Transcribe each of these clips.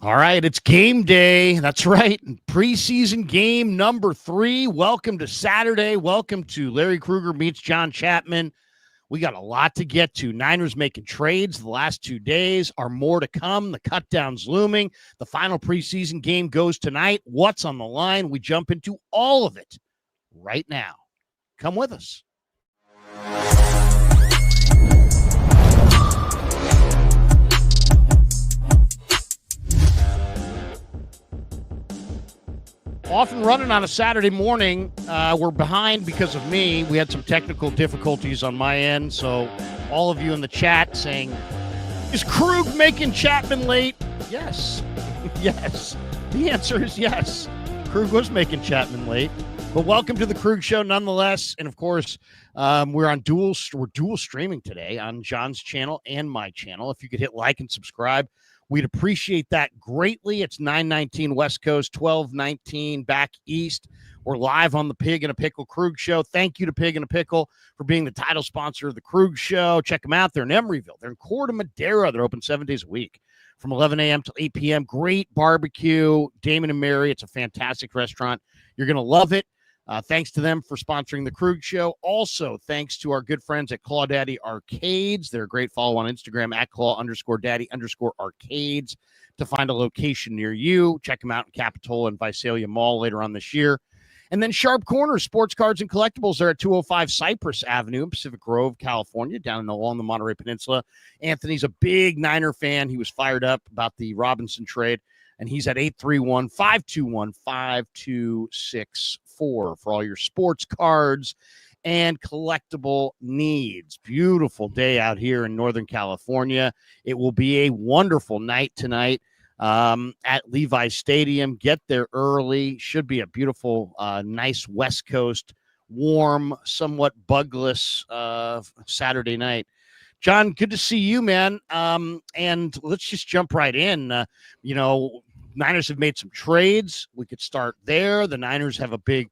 All right, it's game day. That's right. Preseason game number 3. Welcome to Saturday. Welcome to Larry Krueger meets John Chapman. We got a lot to get to. Niners making trades the last 2 days. Are more to come. The cutdown's looming. The final preseason game goes tonight. What's on the line? We jump into all of it right now. Come with us. Off and running on a Saturday morning. We're behind because of me. We had some technical difficulties on my end. So all of you in the chat saying, is Krug making Chapman late? Yes. Yes. The answer is yes. Krug was making Chapman late. But welcome to the Krug Show nonetheless. And of course, we're dual streaming today on John's channel and my channel. If you could hit like and subscribe, we'd appreciate that greatly. It's 9:19 West Coast, 12:19 back east. We're live on the Pig and a Pickle Krug Show. Thank you to Pig and a Pickle for being the title sponsor of the Krug Show. Check them out. They're in Emeryville. They're in Corte Madera. They're open 7 days a week from 11 a.m. to 8 p.m. Great barbecue. Damon and Mary. It's a fantastic restaurant. You're going to love it. Thanks to them for sponsoring the Krug Show. Also, thanks to our good friends at Claw Daddy Arcades. They're a great follow on Instagram at Claw_Daddy_Arcades to find a location near you. Check them out in Capitola and Visalia Mall later on this year. And then Sharp Corner Sports Cards and Collectibles. They're at 205 Cypress Avenue in Pacific Grove, California, along the Monterey Peninsula. Anthony's a big Niner fan. He was fired up about the Robinson trade. And he's at 831-521-5264 for all your sports cards and collectible needs. Beautiful day out here in Northern California. It will be a wonderful night tonight at Levi's Stadium. Get there early. Should be a beautiful, nice West Coast, warm, somewhat bugless Saturday night. John, good to see you, man. And let's just jump right in. Niners have made some trades. We could start there. The Niners have a big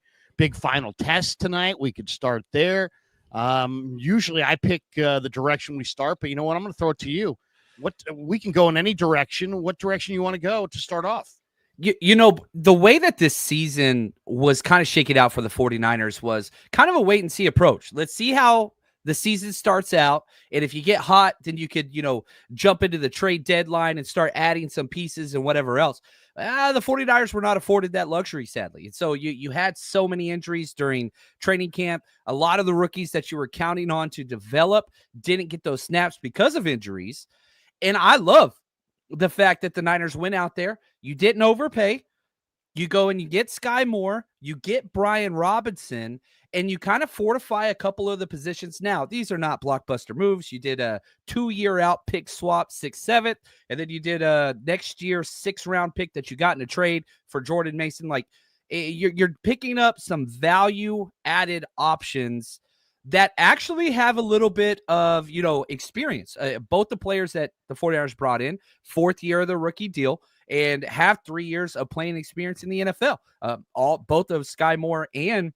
final test tonight. We could start there. Usually I pick the direction we start, but you know what? I'm going to throw it to you. We can go in any direction. What direction you want to go to start off? The way that this season was kind of shaken out for the 49ers was kind of a wait and see approach. Let's see how the season starts out, and if you get hot, then you could, jump into the trade deadline and start adding some pieces and whatever else. The 49ers were not afforded that luxury, sadly. And so you had so many injuries during training camp. A lot of the rookies that you were counting on to develop didn't get those snaps because of injuries. And I love the fact that the Niners went out there. You didn't overpay. You go and you get Sky Moore, you get Brian Robinson, and you kind of fortify a couple of the positions. Now, these are not blockbuster moves. You did a 2-year out pick swap, 6th, 7th, and then you did a next year 6th-round pick that you got in a trade for Jordan Mason. Like, you're picking up some value-added options that actually have a little bit of, experience. Both the players that the 49ers brought in, 4th year of the rookie deal, and have 3 years of playing experience in the NFL. Both of Sky Moore and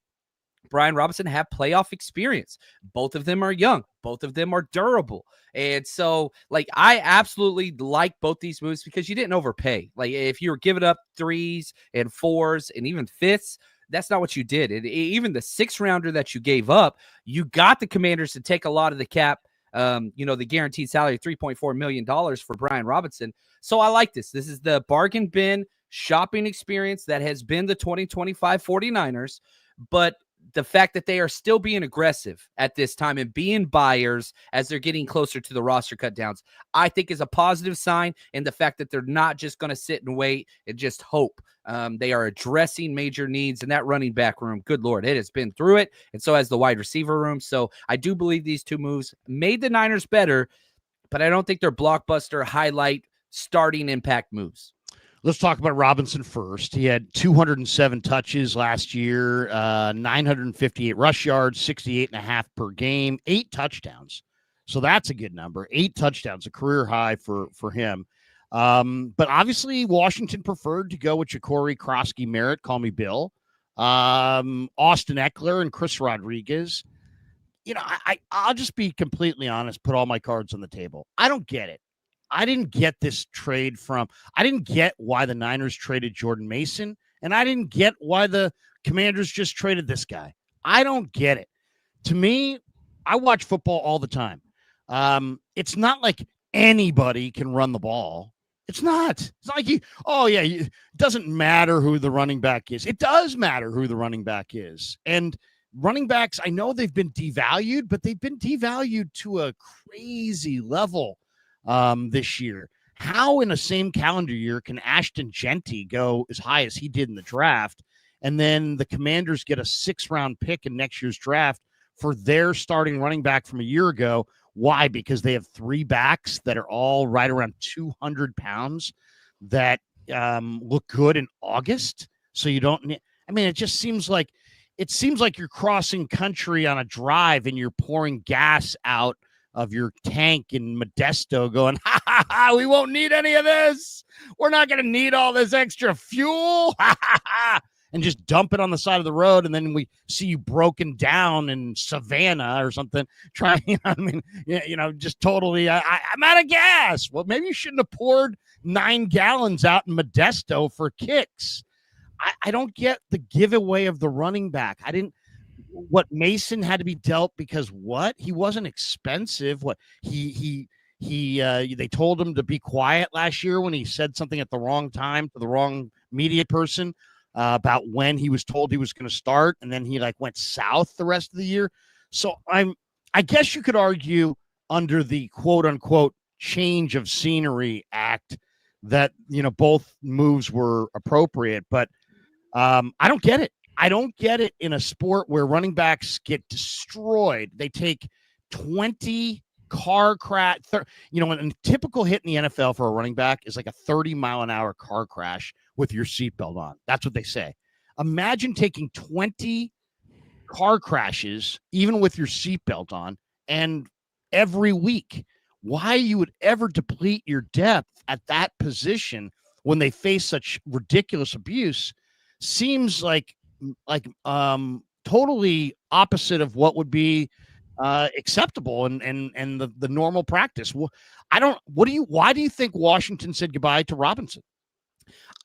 Brian Robinson have playoff experience. Both of them are young. Both of them are durable. And so, I absolutely like both these moves because you didn't overpay. Like, if you were giving up 3s and 4s and even 5ths, that's not what you did. And even the 6th-rounder that you gave up, you got the Commanders to take a lot of the cap. The guaranteed salary, $3.4 million for Brian Robinson. So I like this. This is the bargain bin shopping experience that has been the 2025 49ers. But the fact that they are still being aggressive at this time and being buyers as they're getting closer to the roster cut downs, I think is a positive sign. And the fact that they're not just going to sit and wait and just hope. They are addressing major needs in that running back room. Good Lord, it has been through it. And so has the wide receiver room. So I do believe these two moves made the Niners better, but I don't think they're blockbuster highlight starting impact moves. Let's talk about Robinson first. He had 207 touches last year, 958 rush yards, 68.5 per game, 8 touchdowns. So that's a good number. 8 touchdowns, a career high for him. But obviously Washington preferred to go with Jacory Krosky-Merritt, call me Bill, Austin Eckler, and Chris Rodriguez. I'll just be completely honest, put all my cards on the table. I don't get it. I didn't get this trade I didn't get why the Niners traded Jordan Mason, and I didn't get why the Commanders just traded this guy. I don't get it. To me, I watch football all the time. It's not like anybody can run the ball. It's not. It's not like it doesn't matter who the running back is. It does matter who the running back is. And running backs, I know they've been devalued, but they've been devalued to a crazy level this year. How in the same calendar year can Ashton Genty go as high as he did in the draft, and then the Commanders get a 6th-round pick in next year's draft for their starting running back from a year ago? Why? Because they have 3 backs that are all right around 200 pounds that look good in August. So you don't need, I mean, it just seems like you're crossing country on a drive and you're pouring gas out of your tank in Modesto going, ha, ha, ha, we won't need any of this. We're not going to need all this extra fuel. Ha, ha, ha. And just dump it on the side of the road, and then we see you broken down in Savannah or something. Just totally, I'm out of gas. Well, maybe you shouldn't have poured 9 gallons out in Modesto for kicks. I don't get the giveaway of the running back. What Mason had to be dealt because what? He wasn't expensive. What they told him to be quiet last year when he said something at the wrong time to the wrong media person. About when he was told he was going to start, and then he went south the rest of the year. So I guess you could argue under the quote unquote change of scenery act that both moves were appropriate, but I don't get it. I don't get it in a sport where running backs get destroyed. They take 20 car crash. A typical hit in the NFL for a running back is like a 30-mile-an-hour car crash with your seatbelt on. That's what they say. Imagine taking 20 car crashes, even with your seatbelt on, and every week. Why you would ever deplete your depth at that position when they face such ridiculous abuse seems like totally opposite of what would be acceptable and the normal practice. Why do you think Washington said goodbye to Robinson?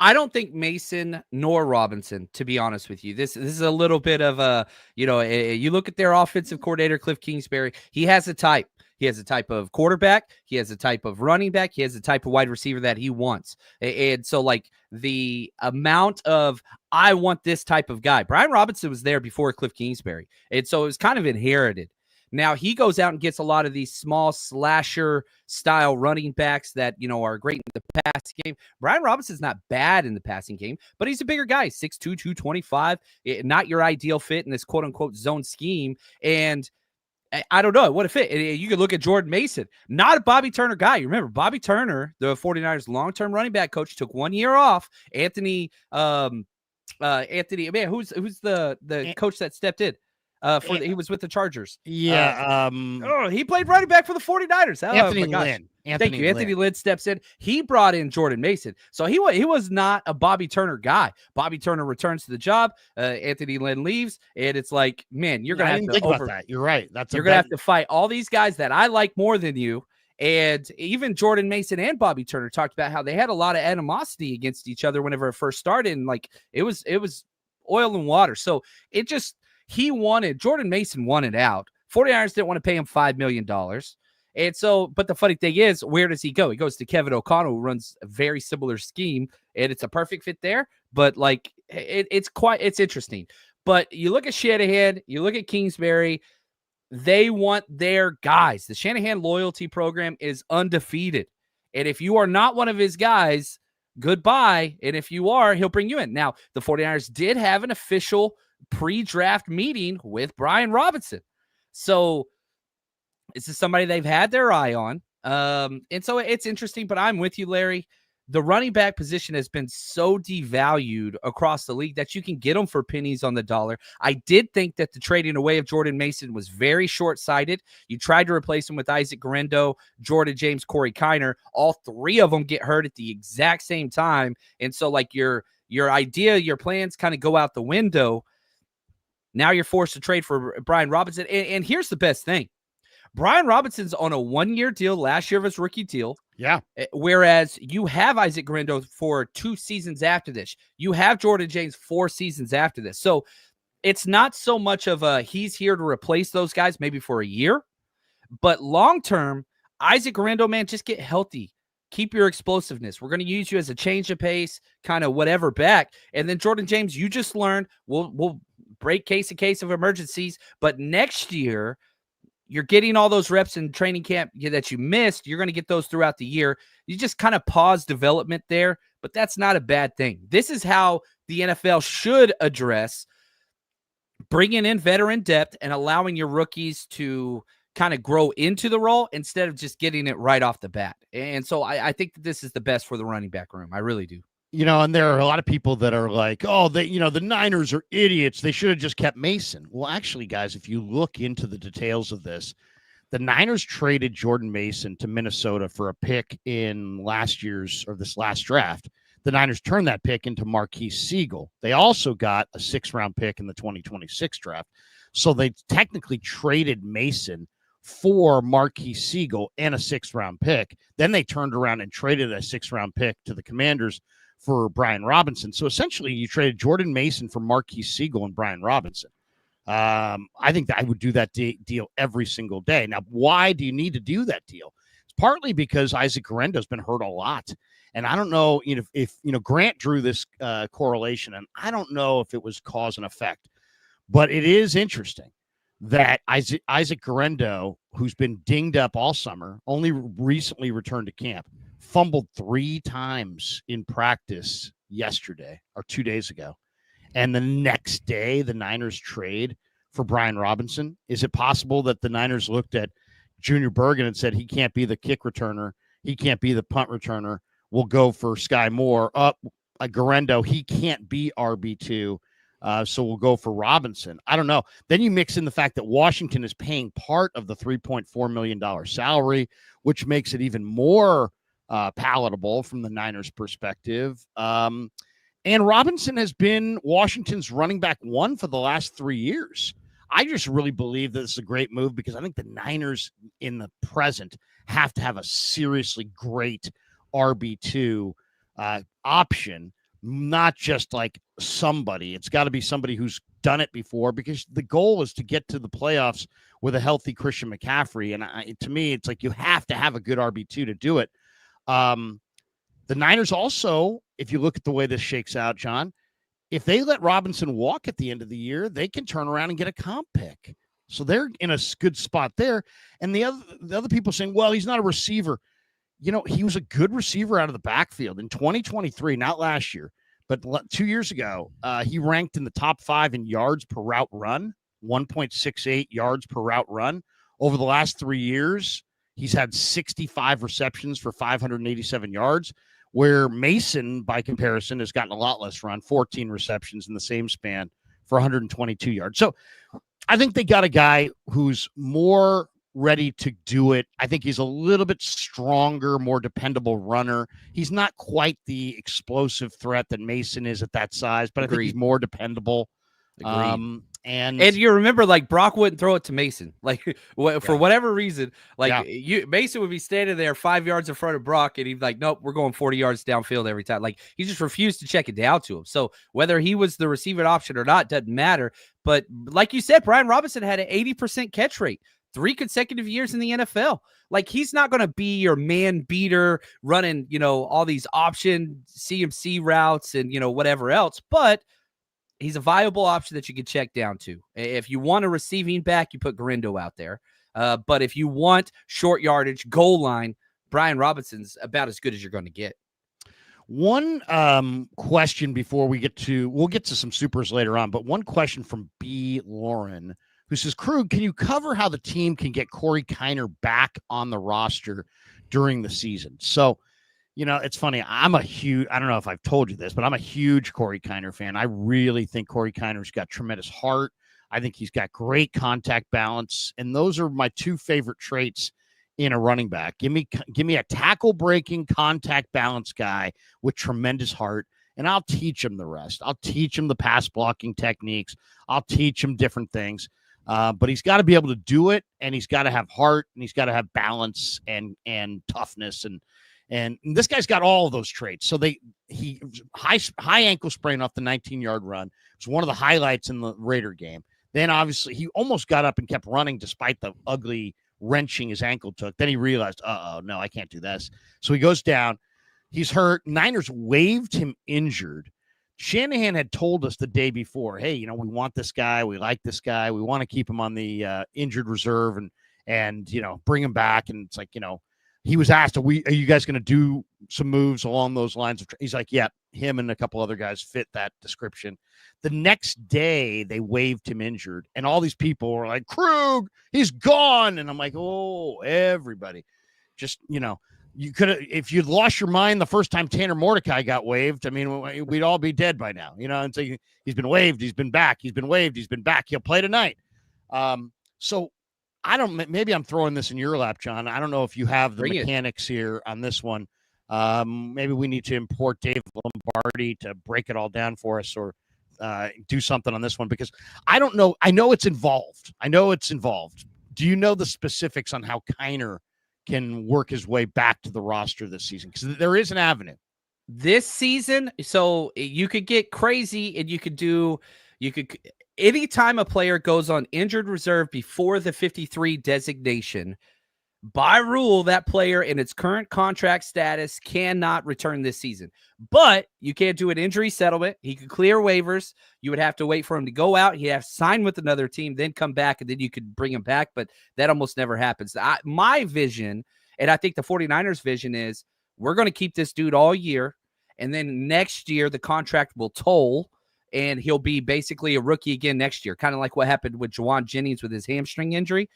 I don't think Mason nor Robinson, to be honest with you. This is a little bit of you look at their offensive coordinator, Cliff Kingsbury. He has a type. He has a type of quarterback. He has a type of running back. He has a type of wide receiver that he wants. And so the amount of, I want this type of guy. Brian Robinson was there before Cliff Kingsbury. And so it was kind of inherited. Now he goes out and gets a lot of these small slasher style running backs that, are great in the passing game. Brian Robinson's not bad in the passing game, but he's a bigger guy, 6'2", 225, not your ideal fit in this quote unquote zone scheme. And I don't know. It would have fit. You could look at Jordan Mason, not a Bobby Turner guy. You remember Bobby Turner, the 49ers long-term running back coach, took 1 year off. Anthony, man, who's the coach that stepped in? He was with the Chargers. Yeah. He played running back for the 49ers. Anthony Lynn. Thank you. Anthony Lynn steps in. He brought in Jordan Mason. So he was not a Bobby Turner guy. Bobby Turner returns to the job. Anthony Lynn leaves. And it's like, man, you're going to have to think about that. You're right. You're going to have to fight all these guys that I like more than you. And even Jordan Mason and Bobby Turner talked about how they had a lot of animosity against each other whenever it first started. And it was oil and water. So Jordan Mason wanted out. 49ers didn't want to pay him $5 million. And so, but the funny thing is, where does he go? He goes to Kevin O'Connell, who runs a very similar scheme, and it's a perfect fit there. But it's interesting. But you look at Shanahan, you look at Kingsbury, they want their guys. The Shanahan loyalty program is undefeated. And if you are not one of his guys, goodbye. And if you are, he'll bring you in. Now, the 49ers did have an official pre-draft meeting with Brian Robinson. So this is somebody they've had their eye on. And so it's interesting, but I'm with you, Larry. The running back position has been so devalued across the league that you can get them for pennies on the dollar. I did think that the trading away of Jordan Mason was very short-sighted. You tried to replace him with Isaac Guerendo, Jordan James, Corey Kiner. All 3 of them get hurt at the exact same time. And so your idea, your plans kind of go out the window. Now you're forced to trade for Brian Robinson. And here's the best thing. Brian Robinson's on a 1-year deal last year of his rookie deal. Yeah. Whereas you have Isaac Guerrero for 2 seasons after this. You have Jordan James 4 seasons after this. So it's not so much of a he's here to replace those guys maybe for a year. But long-term, Isaac Guerrero, man, just get healthy. Keep your explosiveness. We're going to use you as a change of pace, kind of whatever back. And then Jordan James, you just learned, we'll break case in case of emergencies. But next year, you're getting all those reps in training camp that you missed. You're going to get those throughout the year. You just kind of pause development there, but that's not a bad thing. This is how the NFL should address bringing in veteran depth and allowing your rookies to kind of grow into the role instead of just getting it right off the bat. And so I think that this is the best for the running back room. I really do. And there are a lot of people that are like, oh, the Niners are idiots. They should have just kept Mason. Well, actually, guys, if you look into the details of this, the Niners traded Jordan Mason to Minnesota for a pick in this last draft. The Niners turned that pick into Marquise Siegel. They also got a 6th-round pick in the 2026 draft. So they technically traded Mason for Marquise Siegel and a 6th-round pick. Then they turned around and traded a 6th-round pick to the Commanders for Brian Robinson. So essentially you traded Jordan Mason for Marquise Siegel and Brian Robinson. I think that I would do that deal every single day. Now, why do you need to do that deal? It's partly because Isaac Guerrero has been hurt a lot. And I don't know if Grant drew this correlation, and I don't know if it was cause and effect, but it is interesting that Isaac Guerrero, who's been dinged up all summer, only recently returned to camp, fumbled 3 times in practice yesterday or 2 days ago. And the next day, the Niners trade for Brian Robinson. Is it possible that the Niners looked at Junior Bergen and said, he can't be the kick returner, he can't be the punt returner, we'll go for Sky Moore, Guerrero, he can't be RB2, so we'll go for Robinson. I don't know. Then you mix in the fact that Washington is paying part of the $3.4 million salary, which makes it even more palatable from the Niners' perspective. And Robinson has been Washington's running back 1 for the last 3 years. I just really believe that it's a great move because I think the Niners in the present have to have a seriously great RB2 option, not just like somebody. It's got to be somebody who's done it before, because the goal is to get to the playoffs with a healthy Christian McCaffrey. And to me, it's like you have to have a good RB2 to do it. The Niners also, if you look at the way this shakes out, John, if they let Robinson walk at the end of the year, they can turn around and get a comp pick. So they're in a good spot there. And the other people saying, well, he's not a receiver. He was a good receiver out of the backfield in 2023, not last year, but 2 years ago. He ranked in the top 5 in yards per route run, 1.68 yards per route run. Over the last 3 years, he's had 65 receptions for 587 yards, where Mason, by comparison, has gotten a lot less run, 14 receptions in the same span for 122 yards. So I think they got a guy who's more ready to do it. I think he's a little bit stronger, more dependable runner. He's not quite the explosive threat that Mason is at that size, but I think he's more dependable. And you remember, like, Brock wouldn't throw it to Mason, like for whatever reason. Like Mason would be standing there 5 yards in front of Brock, and he'd be like, "Nope, we're going 40 yards downfield every time." Like, he just refused to check it down to him. So whether he was the receiving option or not doesn't matter. But like you said, Brian Robinson had an 80% catch rate 3 consecutive years in the NFL. Like, he's not going to be your man beater running, all these option CMC routes and whatever else, but he's a viable option that you can check down to. If you want a receiving back, you put Guerrero out there. But if you want short yardage, goal line, Brian Robinson's about as good as you're going to get. One question before we'll get to some supers later on, but one question from B. Lauren, who says, Krug, can you cover how the team can get Corey Kiner back on the roster during the season? So, it's funny. I don't know if I've told you this, but I'm a huge Corey Kiner fan. I really think Corey Kiner's got tremendous heart. I think he's got great contact balance. And those are my 2 favorite traits in a running back. Give me a tackle breaking contact balance guy with tremendous heart, and I'll teach him the rest. I'll teach him the pass blocking techniques. I'll teach him different things. But he's got to be able to do it, and he's got to have heart, and he's got to have balance and toughness, and this guy's got all of those traits. So he high ankle sprain off the 19-yard run. It was one of the highlights in the Raider game. Then obviously he almost got up and kept running despite the ugly wrenching his ankle took. Then he realized, no, I can't do this. So he goes down. He's hurt. Niners waived him injured. Shanahan had told us the day before, hey, we want this guy. We like this guy. We want to keep him on the injured reserve and bring him back. And it's like, he was asked, are you guys going to do some moves along those lines? He's like, yeah, him and a couple other guys fit that description. The next day, they waived him injured, and all these people were like, Krug, he's gone. And I'm like, oh, everybody. Just, you could have, if you'd lost your mind the first time Tanner Mordecai got waived, I mean, we'd all be dead by now, and so he's been waived, he's been back, he's been waived, he's been back. He'll play tonight. So maybe I'm throwing this in your lap, John. I don't know if you have the mechanics here on this one. Maybe we need to import Dave Lombardi to break it all down for us, or do something on this one, because I don't know. I know it's involved. Do you know the specifics on how Kiner can work his way back to the roster this season? Because there is an avenue. This season, so you could get crazy, and you could anytime a player goes on injured reserve before the 53 designation, by rule, that player in its current contract status cannot return this season. But you can't do an injury settlement. He could clear waivers. You would have to wait for him to go out. He'd have to sign with another team, then come back, and then you could bring him back. But that almost never happens. My vision, and I think the 49ers' vision, is we're going to keep this dude all year, and then next year the contract will toll, and he'll be basically a rookie again next year, kind of like what happened with Juwan Jennings with his hamstring injury.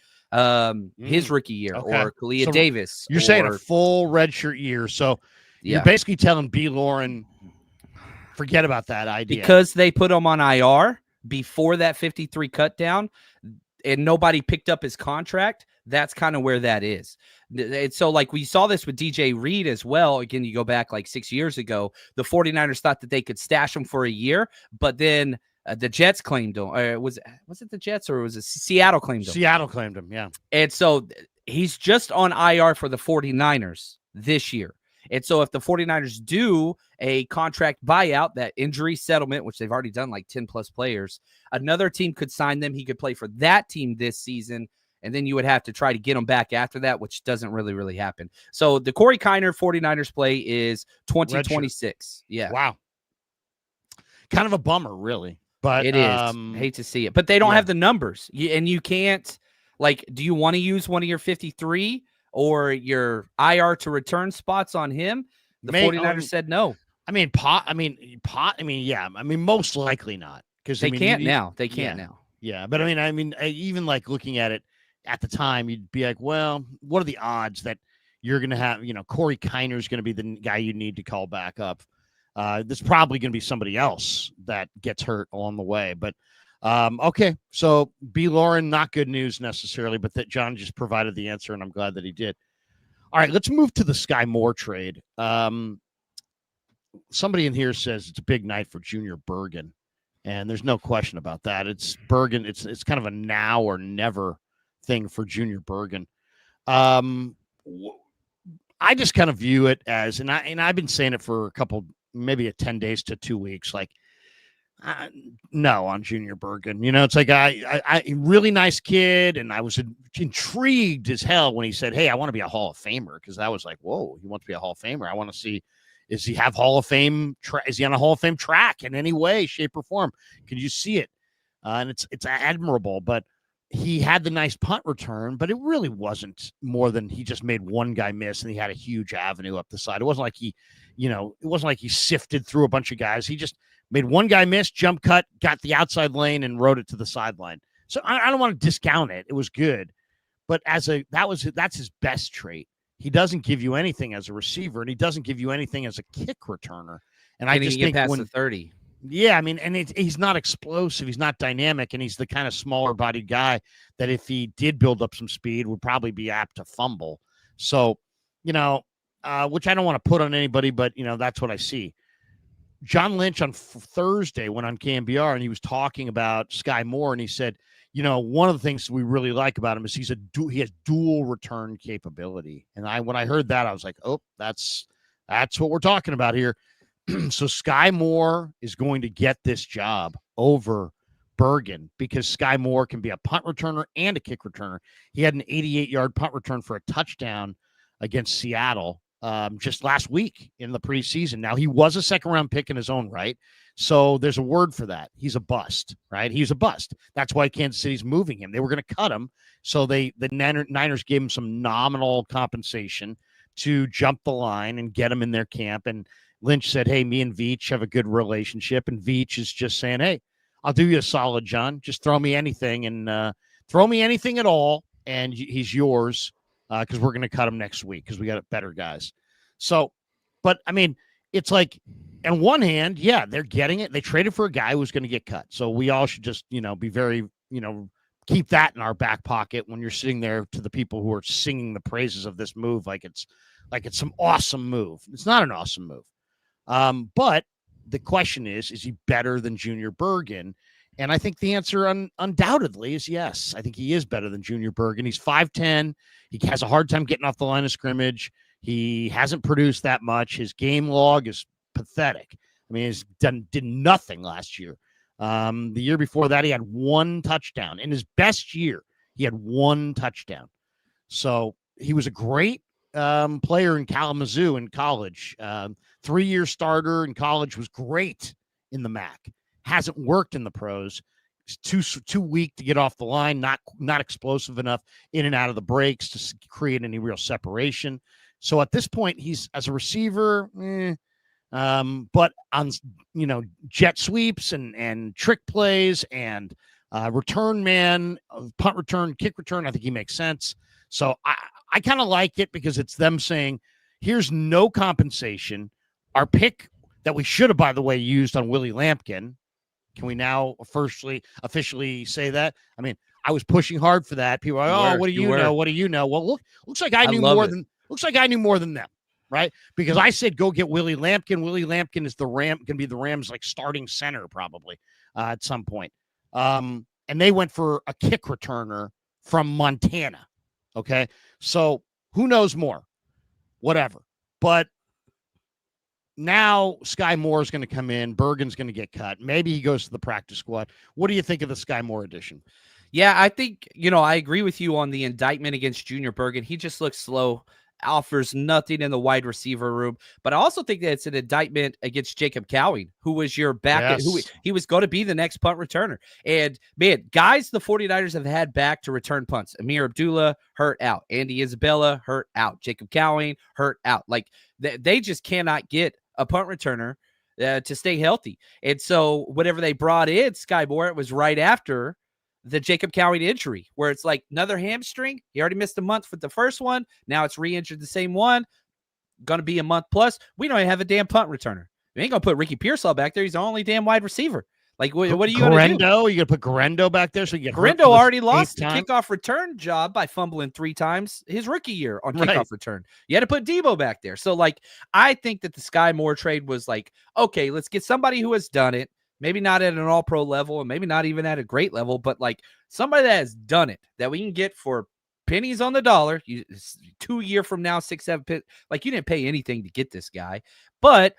His rookie year, okay. Or Kalia Davis. You're saying a full redshirt year. So you're basically telling B. Lauren, forget about that idea. Because they put him on IR before that 53 cut down, and nobody picked up his contract. That's kind of where that is. And so, like, we saw this with DJ Reed as well. Again, you go back like 6 years ago, the 49ers thought that they could stash him for a year, but then the Jets claimed him. Was it the Jets, or was it Seattle claimed him? Seattle claimed him, yeah. And so he's just on IR for the 49ers this year. And so if the 49ers do a contract buyout, that injury settlement, which they've already done like 10 plus players, another team could sign them. He could play for that team this season, and then you would have to try to get him back after that, which doesn't really happen. So the Corey Kiner 49ers play is 2026. Yeah. Wow. Kind of a bummer, really. But it is. Hate to see it. But they don't have the numbers. And you can't, like, do you want to use one of your 53 or your IR to return spots on him? The 49ers said no. Yeah. Most likely not. Because they can't now. They can't now. Yeah. But even like looking at it at the time, you'd be like, well, what are the odds that you're going to have, Corey Kiner is going to be the guy you need to call back up? There's probably going to be somebody else that gets hurt along the way. But, okay. So B. Lauren, not good news necessarily, but that John just provided the answer, and I'm glad that he did. All right, let's move to the Sky Moore trade. Somebody in here says it's a big night for Junior Bergen, and there's no question about that. It's Bergen. It's kind of a now or never thing for Junior Bergen. I just kind of view it as, and I've been saying it for maybe 10 days to 2 weeks, like, no on Junior Bergen. It's like, I really nice kid, and I was intrigued as hell when he said, hey, I want to be a Hall of Famer, because I was like, whoa, he wants to be a Hall of Famer. I want to see, is he have Hall of Fame? Is he on a Hall of Fame track in any way, shape, or form? Can you see it? And it's admirable, but he had the nice punt return, but it really wasn't more than he just made one guy miss, and he had a huge avenue up the side. It wasn't like he sifted through a bunch of guys. He just made one guy miss, jump cut, got the outside lane, and rode it to the sideline. So I don't want to discount it. It was good, but that's his best trait. He doesn't give you anything as a receiver, and he doesn't give you anything as a kick returner. And I just think past the 30. Yeah, he's not explosive. He's not dynamic, and he's the kind of smaller-bodied guy that if he did build up some speed would probably be apt to fumble. So, which I don't want to put on anybody, but, that's what I see. John Lynch on Thursday went on KMBR, and he was talking about Sky Moore, and he said, one of the things we really like about him is he has dual return capability. And when I heard that, I was like, oh, that's what we're talking about here. So Sky Moore is going to get this job over Bergen because Sky Moore can be a punt returner and a kick returner. He had an 88-yard punt return for a touchdown against Seattle just last week in the preseason. Now, he was a second-round pick in his own right, so there's a word for that. He's a bust, right? He's a bust. That's why Kansas City's moving him. They were going to cut him, so the Niners gave him some nominal compensation to jump the line and get him in their camp. And Lynch said, hey, me and Veach have a good relationship, and Veach is just saying, hey, I'll do you a solid, John. Just throw me anything and throw me anything at all, and he's yours because we're going to cut him next week because we got better guys. So, but, I mean, it's like, on one hand, yeah, they're getting it. They traded for a guy who's going to get cut. So we all should just, be very, keep that in our back pocket when you're sitting there to the people who are singing the praises of this move like it's some awesome move. It's not an awesome move. But the question is he better than Junior Bergen? And I think the answer undoubtedly is yes. I think he is better than Junior Bergen. He's 5'10". He has a hard time getting off the line of scrimmage. He hasn't produced that much. His game log is pathetic. I mean, he's did nothing last year. The year before that, he had one touchdown. In his best year, he had one touchdown. So he was a great player in Kalamazoo in college. 3-year starter in college, was great in the MAC. Hasn't worked in the pros. He's too weak to get off the line, not explosive enough in and out of the breaks to create any real separation. So at this point, he's as a receiver, but on jet sweeps and trick plays and return man, punt return, kick return, I think he makes sense. So I kind of like it because it's them saying, here's no compensation. Our pick that we should have, by the way, used on Willie Lampkin. Can we now officially say that? I mean, I was pushing hard for that. People are like, what do you know? What do you know? Well, looks like I knew more than them, right? Because I said go get Willie Lampkin. Willie Lampkin is can be the Rams like starting center probably at some point. And they went for a kick returner from Montana. Okay, so who knows more? Whatever. But now Sky Moore is going to come in. Bergen's going to get cut. Maybe he goes to the practice squad. What do you think of the Sky Moore edition? Yeah, I think, I agree with you on the indictment against Junior Bergen. He just looks slow, offers nothing in the wide receiver room. But I also think that it's an indictment against Jacob Cowing, who was your back, who he was going to be the next punt returner. And, man, guys the 49ers have had back to return punts. Amir Abdullah, hurt out. Andy Isabella, hurt out. Jacob Cowing, hurt out. Like, they just cannot get a punt returner to stay healthy. And so whatever they brought in, Sky Moore, it was right after the Jacob Cowing injury, where it's like another hamstring. He already missed a month for the first one. Now it's re-injured the same one. Going to be a month plus. We don't even have a damn punt returner. We ain't going to put Ricky Pearsall back there. He's the only damn wide receiver. Like, what are you going to do? You going to put Garendo back there so you get Garendo already lost the kickoff return job by fumbling 3 times his rookie year on kickoff return. You had to put Debo back there. So, like, I think that the Sky Moore trade was like, okay, let's get somebody who has done it. Maybe not at an all-pro level and maybe not even at a great level, but, like, somebody that has done it that we can get for pennies on the dollar. 2 years from now, 6-7 like, you didn't pay anything to get this guy, but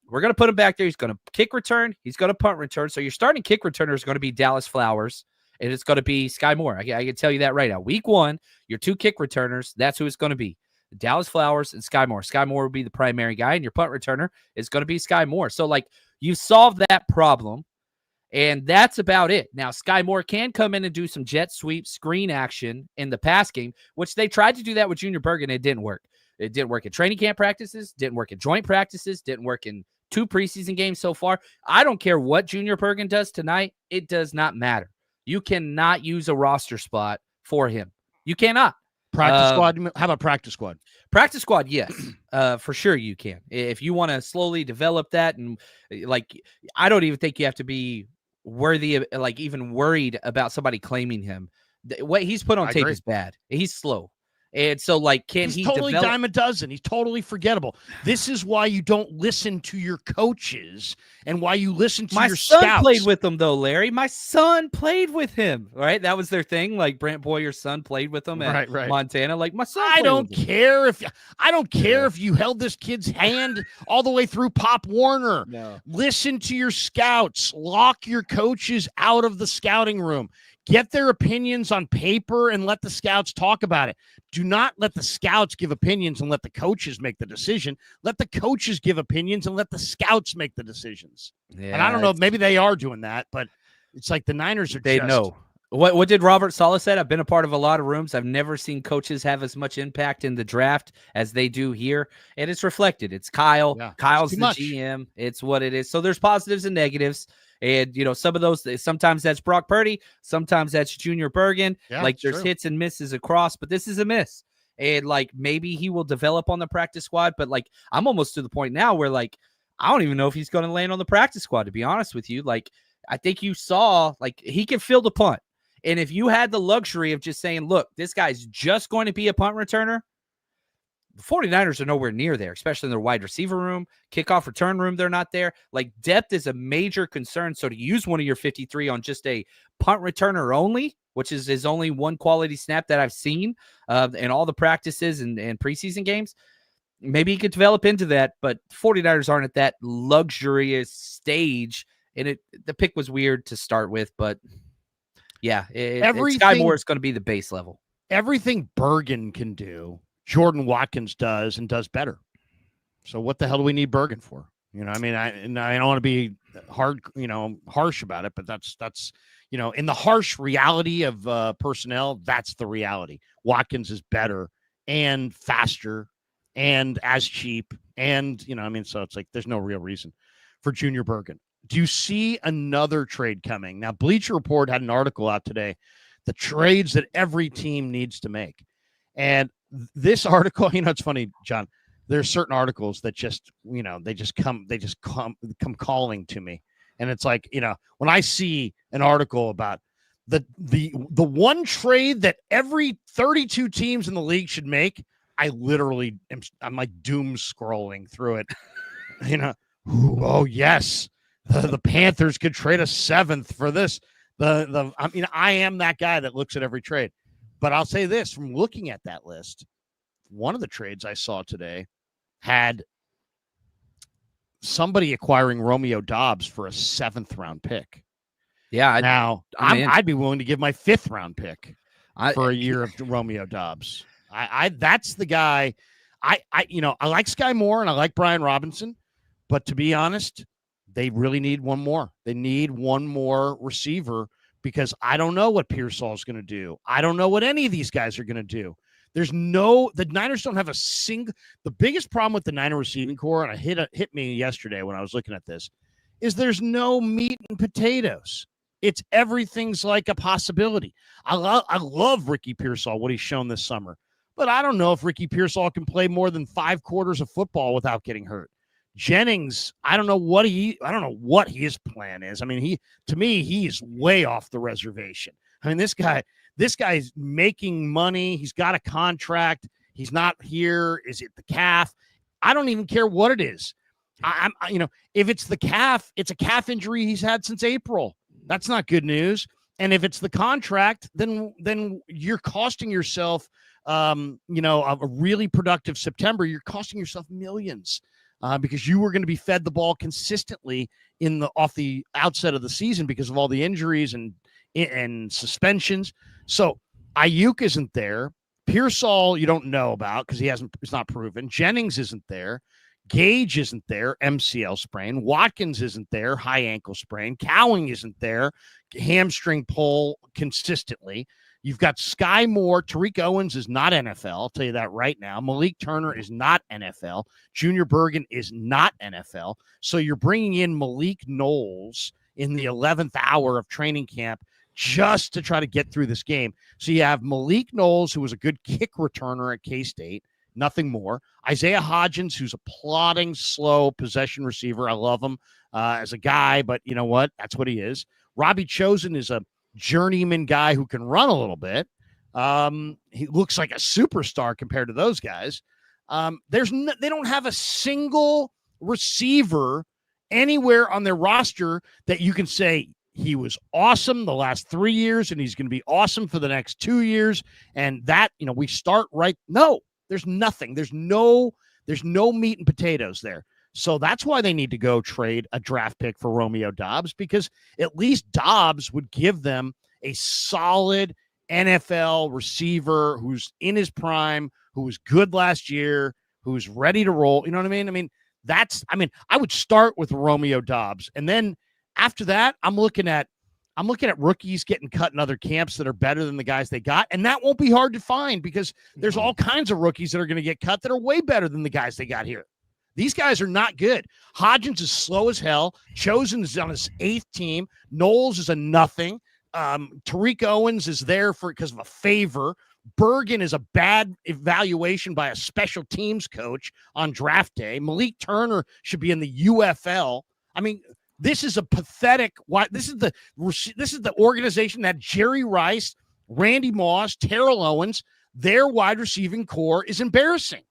we're going to put him back there. He's going to kick return. He's going to punt return. So your starting kick returner is going to be Dallas Flowers, and it's going to be Sky Moore. I can tell you that right now. Week 1, your 2 kick returners, that's who it's going to be. Dallas Flowers and Sky Moore. Sky Moore will be the primary guy, and your punt returner is going to be Sky Moore. So, like, you solved that problem, and that's about it. Now, Sky Moore can come in and do some jet sweep screen action in the pass game, which they tried to do that with Junior Bergen. It didn't work. It didn't work in training camp practices, didn't work in joint practices, didn't work in 2 preseason games so far. I don't care what Junior Bergen does tonight. It does not matter. You cannot use a roster spot for him. You cannot. Practice squad? How about practice squad? Practice squad, yes. For sure you can. If you want to slowly develop that, and, like, I don't even think you have to be worthy of, like, even worried about somebody claiming him. What he's put on tape is bad. He's slow. And so, like, can He's he totally develop? dime a dozen. He's totally forgettable. This is why you don't listen to your coaches and why you listen to My your son scouts. played with him, though, Larry. My son played with him, right? That was their thing. Like, Brant Boyer's son played with him at Montana. Like, my son I played don't with him. care if you held this kid's hand all the way through Pop Warner. No. Listen to your scouts. Lock your coaches out of the scouting room. Get their opinions on paper and let the scouts talk about it. Do not let the scouts give opinions and let the coaches make the decision. Let the coaches give opinions and let the scouts make the decisions. Yeah, and I don't know, maybe they are doing that, but it's like the Niners are they just... know. What did Robert Saleh said? I've been a part of a lot of rooms. I've never seen coaches have as much impact in the draft as they do here. And it's reflected. It's Kyle. Yeah, Kyle's it's the much. GM. It's what it is. So there's positives and negatives. And, some of those, sometimes that's Brock Purdy. Sometimes that's Junior Bergen. Yeah, like, there's hits and misses across, but this is a miss. And, like, maybe he will develop on the practice squad. But, like, I'm almost to the point now where, like, I don't even know if he's going to land on the practice squad, to be honest with you. Like, I think you saw, like, he can field a punt. And if you had the luxury of just saying, look, this guy's just going to be a punt returner, the 49ers are nowhere near there, especially in their wide receiver room, kickoff return room. They're not there. Like, depth is a major concern. So to use one of your 53 on just a punt returner only, which is his only one quality snap that I've seen in all the practices and preseason games, maybe he could develop into that. But 49ers aren't at that luxurious stage. And the pick was weird to start with, but yeah, Sky Moore is going to be the base level. Everything Bergen can do, Jordan Watkins does and does better. So what the hell do we need Bergen for? I mean, I don't want to be harsh about it, but that's in the harsh reality of personnel, that's the reality. Watkins is better and faster and as cheap. And, so it's like there's no real reason for Junior Bergen. Do you see another trade coming? Now, Bleacher Report had an article out today, the trades that every team needs to make. And this article, it's funny, John, there's certain articles that just, they come calling to me. And it's like, when I see an article about the one trade that every 32 teams in the league should make, I literally I'm like doom scrolling through it. Oh, yes. The Panthers could trade a 7th for this. I am that guy that looks at every trade. But I'll say this, from looking at that list, one of the trades I saw today had somebody acquiring Romeo Doubs for a 7th round pick. Yeah. I'd be willing to give my 5th round pick for a year of Romeo Doubs. That's the guy. I like Sky Moore and I like Brian Robinson, but to be honest, they really need one more. They need one more receiver because I don't know what Pearsall is going to do. I don't know what any of these guys are going to do. The Niners don't have the biggest problem with the Niner receiving core, and it hit me yesterday when I was looking at this, is there's no meat and potatoes. It's everything's like a possibility. I love Ricky Pearsall, what he's shown this summer, but I don't know if Ricky Pearsall can play more than 5 quarters of football without getting hurt. Jennings, I don't know what his plan is. I mean, to me, he's way off the reservation. I mean, this guy's making money. He's got a contract. He's not here. Is it the calf? I don't even care what it is. If it's the calf, it's a calf injury he's had since April. That's not good news. And if it's the contract, then you're costing yourself, a really productive September. You're costing yourself millions. Because you were going to be fed the ball consistently off the outset of the season because of all the injuries and suspensions. So Ayuk isn't there. Pearsall you don't know about because it's not proven. Jennings isn't there. Gage isn't there. MCL sprain. Watkins isn't there. High ankle sprain. Cowing isn't there. Hamstring pull consistently. You've got Sky Moore. Tariq Owens is not NFL. I'll tell you that right now. Malik Turner is not NFL. Junior Bergen is not NFL. So you're bringing in Malik Knowles in the 11th hour of training camp just to try to get through this game. So you have Malik Knowles, who was a good kick returner at K-State, nothing more. Isaiah Hodgins, who's a plodding, slow possession receiver. I love him as a guy, but you know what? That's what he is. Robbie Chosen is a journeyman guy who can run a little bit. He looks like a superstar compared to those guys. They don't have a single receiver anywhere on their roster that you can say he was awesome the last 3 years and he's going to be awesome for the next 2 years. And that, we start right. No, there's nothing. There's no meat and potatoes there. So that's why they need to go trade a draft pick for Romeo Doubs, because at least Doubs would give them a solid NFL receiver who's in his prime, who was good last year, who's ready to roll. You know what I mean? I would start with Romeo Doubs. And then after that, I'm looking at rookies getting cut in other camps that are better than the guys they got. And that won't be hard to find, because there's all kinds of rookies that are going to get cut that are way better than the guys they got here. These guys are not good. Hodgins is slow as hell. Chosen is on his 8th team. Knowles is a nothing. Tariq Owens is there because of a favor. Bergen is a bad evaluation by a special teams coach on draft day. Malik Turner should be in the UFL. I mean, this is a pathetic. This is the organization that Jerry Rice, Randy Moss, Terrell Owens, their wide receiving core is embarrassing.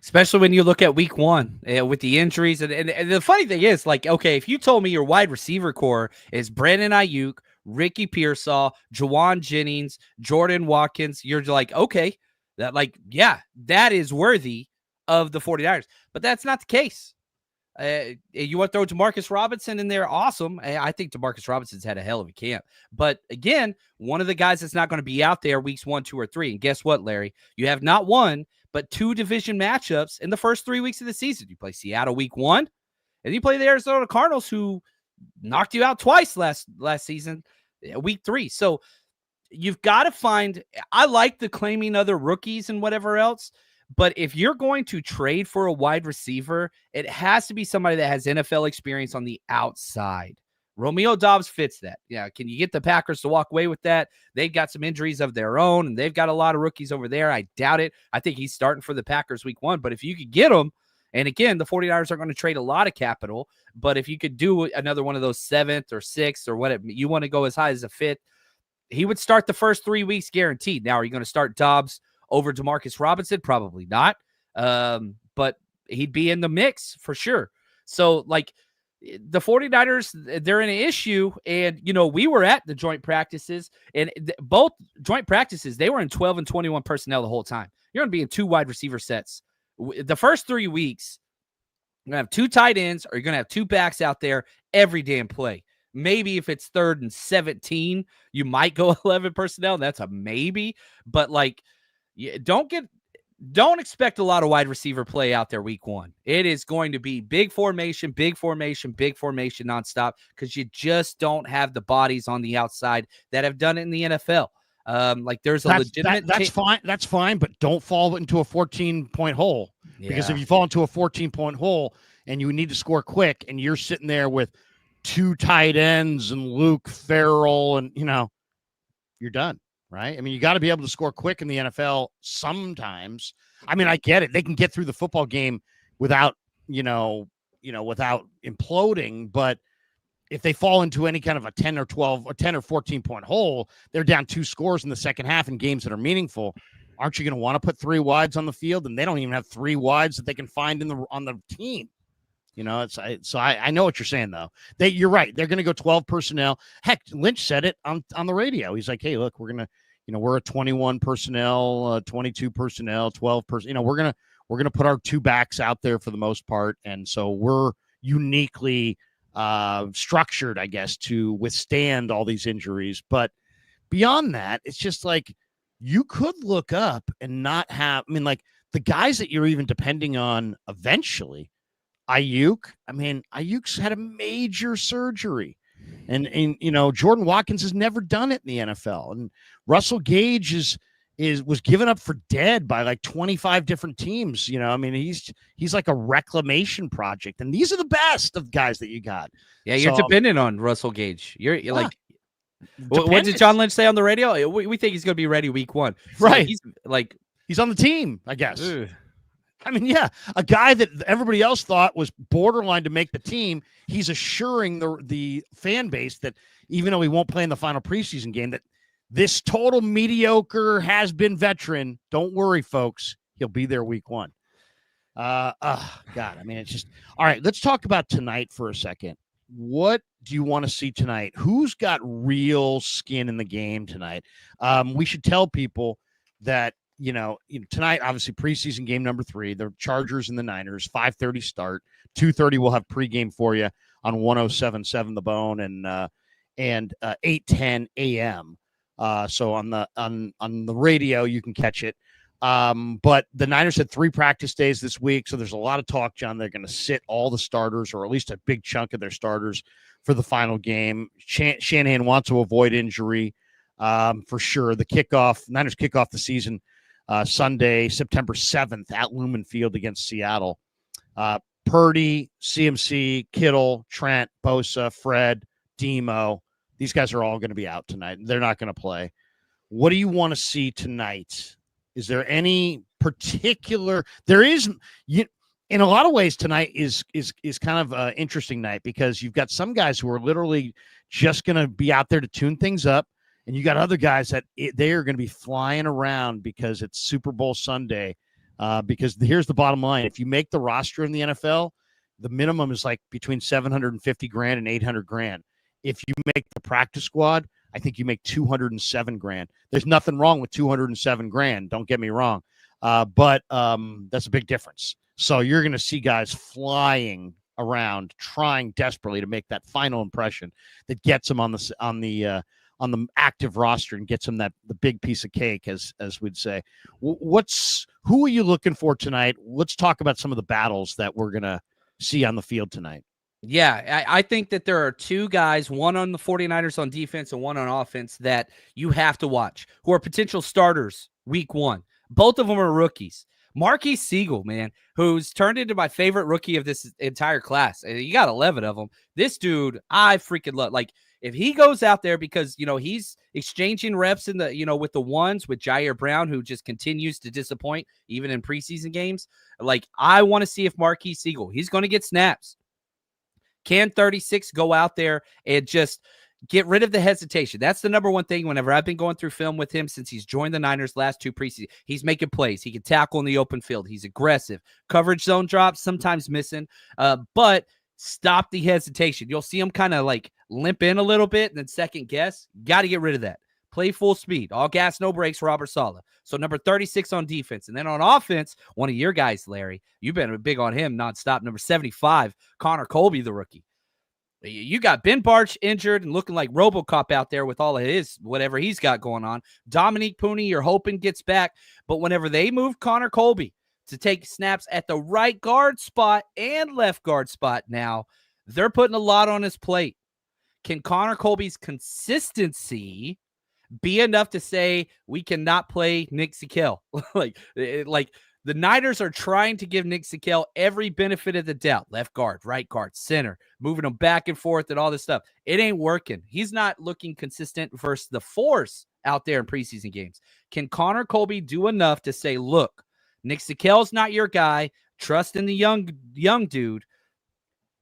Especially when you look at week 1 with the injuries. And the funny thing is, okay, if you told me your wide receiver core is Brandon Ayuk, Ricky Pearsall, Juwan Jennings, Jordan Watkins, you're like, okay, that is worthy of the 49ers. But that's not the case. You want to throw DeMarcus Robinson in there? Awesome. I think DeMarcus Robinson's had a hell of a camp. But again, one of the guys that's not going to be out there weeks 1, 2, or 3. And guess what, Larry? You have not one, but 2 division matchups in the first 3 weeks of the season. You play Seattle week 1, and you play the Arizona Cardinals, who knocked you out twice last season, week 3. So you've got to find – I like the claiming other rookies and whatever else, but if you're going to trade for a wide receiver, it has to be somebody that has NFL experience on the outside. Romeo Doubs fits that. Yeah, can you get the Packers to walk away with that? They've got some injuries of their own, and they've got a lot of rookies over there. I doubt it. I think he's starting for the Packers week 1, but if you could get him, and again, the 49ers are going to trade a lot of capital, but if you could do another one of those 7th or 6th or whatever, you want to go as high as a 5th, he would start the first 3 weeks guaranteed. Now, are you going to start Doubs over DeMarcus Robinson? Probably not, but he'd be in the mix for sure. So, the 49ers, they're in an issue, and, we were at the joint practices, and both joint practices, they were in 12 and 21 personnel the whole time. You're going to be in 2 wide receiver sets. The first 3 weeks, you're going to have 2 tight ends, or you're going to have 2 backs out there every damn play. Maybe if it's 3rd and 17, you might go 11 personnel. That's a maybe, but don't expect a lot of wide receiver play out there week 1. It is going to be big formation nonstop, because you just don't have the bodies on the outside that have done it in the NFL. There's legitimate. That's fine, but don't fall into a 14-point hole. Yeah. Because if you fall into a 14-point hole and you need to score quick, and you're sitting there with 2 tight ends and Luke Farrell, and you're done. Right? I mean, you got to be able to score quick in the NFL sometimes. I mean, I get it. They can get through the football game without, without imploding. But if they fall into any kind of a 10 or 14-point hole, they're down 2 scores in the second half in games that are meaningful. Aren't you going to want to put 3 wides on the field? And they don't even have 3 wides that they can find on the team. I know what you're saying, though. You're right. They're going to go 12 personnel. Heck, Lynch said it on the radio. He's like, hey, look, we're going to, we're a 21 personnel, 22 personnel, 12 personnel. We're going to put our 2 backs out there for the most part. And so we're uniquely structured, I guess, to withstand all these injuries. But beyond that, it's just you could look up and not have, the guys that you're even depending on eventually. Ayuk's had a major surgery, and Jordan Watkins has never done it in the NFL, and Russell Gage was given up for dead by 25 different teams. He's like a reclamation project, and these are the best of guys that you got. Yeah, you're dependent on Russell Gage. You're what did John Lynch say on the radio? We think he's going to be ready week 1, so right? He's on the team, I guess. Ugh. A guy that everybody else thought was borderline to make the team, he's assuring the fan base that even though he won't play in the final preseason game, that This total mediocre has-been veteran, don't worry, folks. He'll be there week 1. God, I mean, it's just all right. Let's talk about tonight for a second. What do you want to see tonight? Who's got real skin in the game tonight? We should tell people that tonight, obviously, preseason game number 3, the Chargers and the Niners, 5:30 start, 2:30. We'll have pregame for you on 107.7 The Bone and 8:10 a.m. So on the radio, you can catch it. But the Niners had 3 practice days this week, so there's a lot of talk, John. They're going to sit all the starters, or at least a big chunk of their starters, for the final game. Shanahan wants to avoid injury for sure. The Niners kick off the season Sunday, September 7th at Lumen Field against Seattle. Purdy, CMC, Kittle, Trent, Bosa, Fred, Demo. These guys are all going to be out tonight. They're not going to play. What do you want to see tonight? Is there any particular? There is, in a lot of ways, tonight is kind of an interesting night because you've got some guys who are literally just going to be out there to tune things up, and you got other guys that they are going to be flying around because it's Super Bowl Sunday. Because here's the bottom line: if you make the roster in the NFL, the minimum is like between $750,000 and $800,000. If you make the practice squad, I think you make $207,000. There's nothing wrong with $207,000. Don't get me wrong. But that's a big difference. So you're going to see guys flying around, trying desperately to make that final impression that gets them on the active roster and gets them the big piece of cake, as we'd say. Who are you looking for tonight? Let's talk about some of the battles that we're going to see on the field tonight. Yeah, I think that there are 2 guys, one on the 49ers on defense and one on offense, that you have to watch, who are potential starters week 1. Both of them are rookies. Marquise Siegel, man, who's turned into my favorite rookie of this entire class. You got 11 of them. This dude, I freaking love. Like, if he goes out there, because, he's exchanging reps in the, with the ones with Jair Brown, who just continues to disappoint even in preseason games. Like, I want to see if Marquise Siegel, he's going to get snaps. Can 36 go out there and just get rid of the hesitation? That's the number one thing whenever I've been going through film with him since he's joined the Niners last 2 preseason. He's making plays. He can tackle in the open field. He's aggressive. Coverage zone drops, sometimes missing. But stop the hesitation. You'll see him kind of like limp in a little bit and then second guess. Got to get rid of that. Play full speed. All gas, no brakes, Robert Saleh. So number 36 on defense. And then on offense, one of your guys, Larry, you've been big on him nonstop. Number 75, Connor Colby, the rookie. You got Ben Barch injured and looking like RoboCop out there with all of his whatever he's got going on. Dominique Pooney, you're hoping gets back. But whenever they move Connor Colby to take snaps at the right guard spot and left guard spot now, they're putting a lot on his plate. Can Connor Colby's consistency be enough to say we cannot play Nick Sekel? like the Niners are trying to give Nick Sekel every benefit of the doubt. Left guard, right guard, center, moving him back and forth and all this stuff. It ain't working. He's not looking consistent versus the force out there in preseason games. Can Connor Colby do enough to say, look, Nick Sekel's not your guy. Trust in the young dude.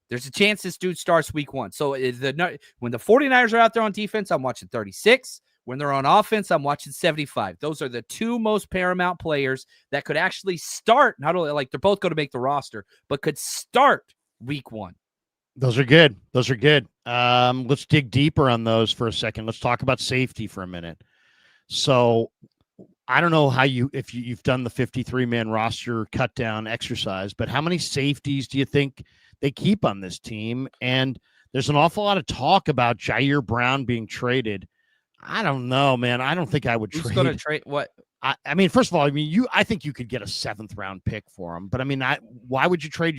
There's a chance this dude starts week 1. So when the 49ers are out there on defense, I'm watching 36. When they're on offense, I'm watching 75. Those are the 2 most paramount players that could actually start, not only like they're both going to make the roster, but could start week 1. Those are good. Let's dig deeper on those for a second. Let's talk about safety for a minute. So I don't know if you've done the 53-man roster cut down exercise, but how many safeties do you think they keep on this team? And there's an awful lot of talk about Jair Brown being traded. I don't know, man. I don't think I would trade. Who's going to trade what? I mean, first of all, I think you could get a 7th round pick for him, but I mean, why would you trade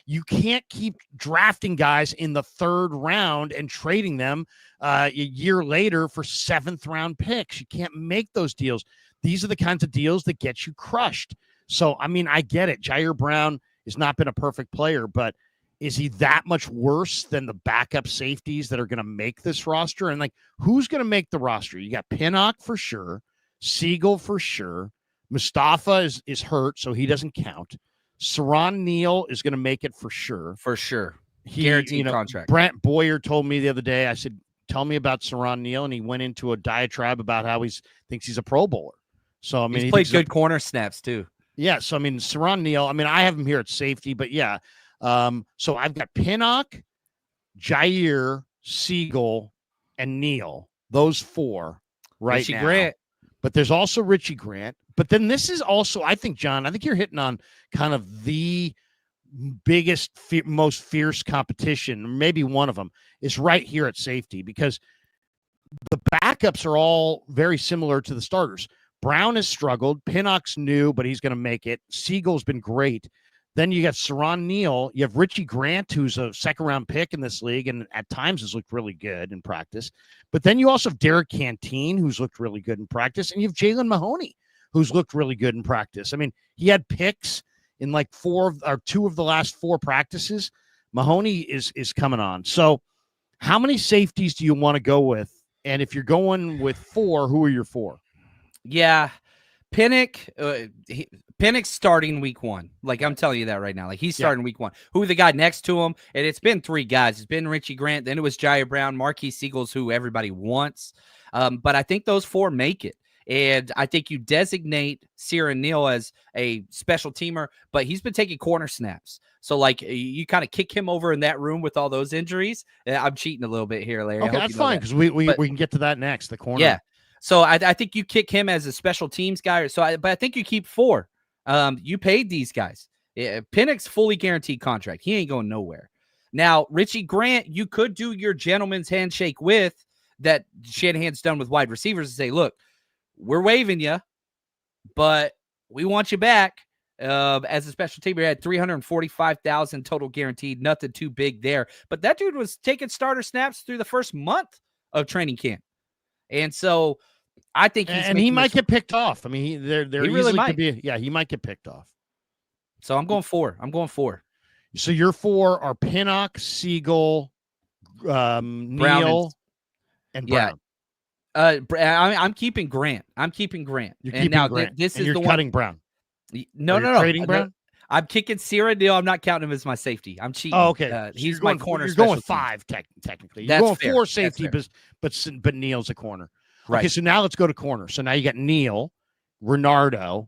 you can't keep drafting guys in the 3rd round and trading them a year later for 7th round picks. You can't make those deals. These are the kinds of deals that get you crushed. So, I mean, I get it. Jair Brown has not been a perfect player, but is he that much worse than the backup safeties that are going to make this roster? And like, who's going to make the roster? You got Pinnock for sure. Siegel for sure. Mustafa is hurt, so he doesn't count. Saron Neal is going to make it for sure. For sure. Guaranteed contract. Brent Boyer told me the other day, I said, tell me about Saron Neal, and he went into a diatribe about how thinks he's a Pro Bowler. So I mean, he's played good corner snaps too. Yeah, so I mean, Saron Neal. I mean, I have him here at safety, but yeah. So I've got Pinnock, Jair, Siegel, and Neal. Those 4 right Richie now. Grant. But there's also Richie Grant. But then this is also, I think, John, I think you're hitting on kind of the biggest, most fierce competition. Maybe one of them is right here at safety, because the backups are all very similar to the starters. Brown has struggled. Pinnock's new, but he's going to make it. Siegel's been great. Then you got Saron Neal. You have Richie Grant, who's a second-round pick in this league, and at times has looked really good in practice. But then you also have Derek Canteen, who's looked really good in practice, and you have Jalen Mahoney, who's looked really good in practice. I mean, he had picks in like 2 of the last 4 practices. Mahoney is coming on. So how many safeties do you want to go with? And if you're going with 4, who are your 4? Yeah, Pinnock's starting week 1. Like, I'm telling you that right now. Like, he's starting week 1. Who the guy next to him? And it's been 3 guys. It's been Richie Grant. Then it was Jair Brown, Marquise Siegel's, who everybody wants. But I think those 4 make it. And I think you designate Saron Neal as a special teamer, but he's been taking corner snaps. So, like, you kind of kick him over in that room with all those injuries. I'm cheating a little bit here, Larry. Okay, that's fine, because we can get to that next, the corner. Yeah. So I think you kick him as a special teams guy. But I think you keep 4. You paid these guys. Pinnock's fully guaranteed contract. He ain't going nowhere. Now, Richie Grant, you could do your gentleman's handshake with that Shanahan's done with wide receivers and say, look, we're waiving you, but we want you back as a special teamer. He had $345,000 total guaranteed, nothing too big there. But that dude was taking starter snaps through the first month of training camp. And so I think he might get picked off. I mean, he really might be. Yeah, he might get picked off. So I'm going 4. So your 4 are Pinnock, Siegel, Neal, and Brown. I'm keeping Grant. You're keeping Grant. This is the cutting Brown. No. Trading Brown. I'm kicking Saron Neal. I'm not counting him as my safety. I'm cheating. Oh, okay. He's my corner. You're going 5 technically. You're going 4 safety, but Neal's a corner. Right. Okay, so now let's go to corner. So now you got Neal, Renardo,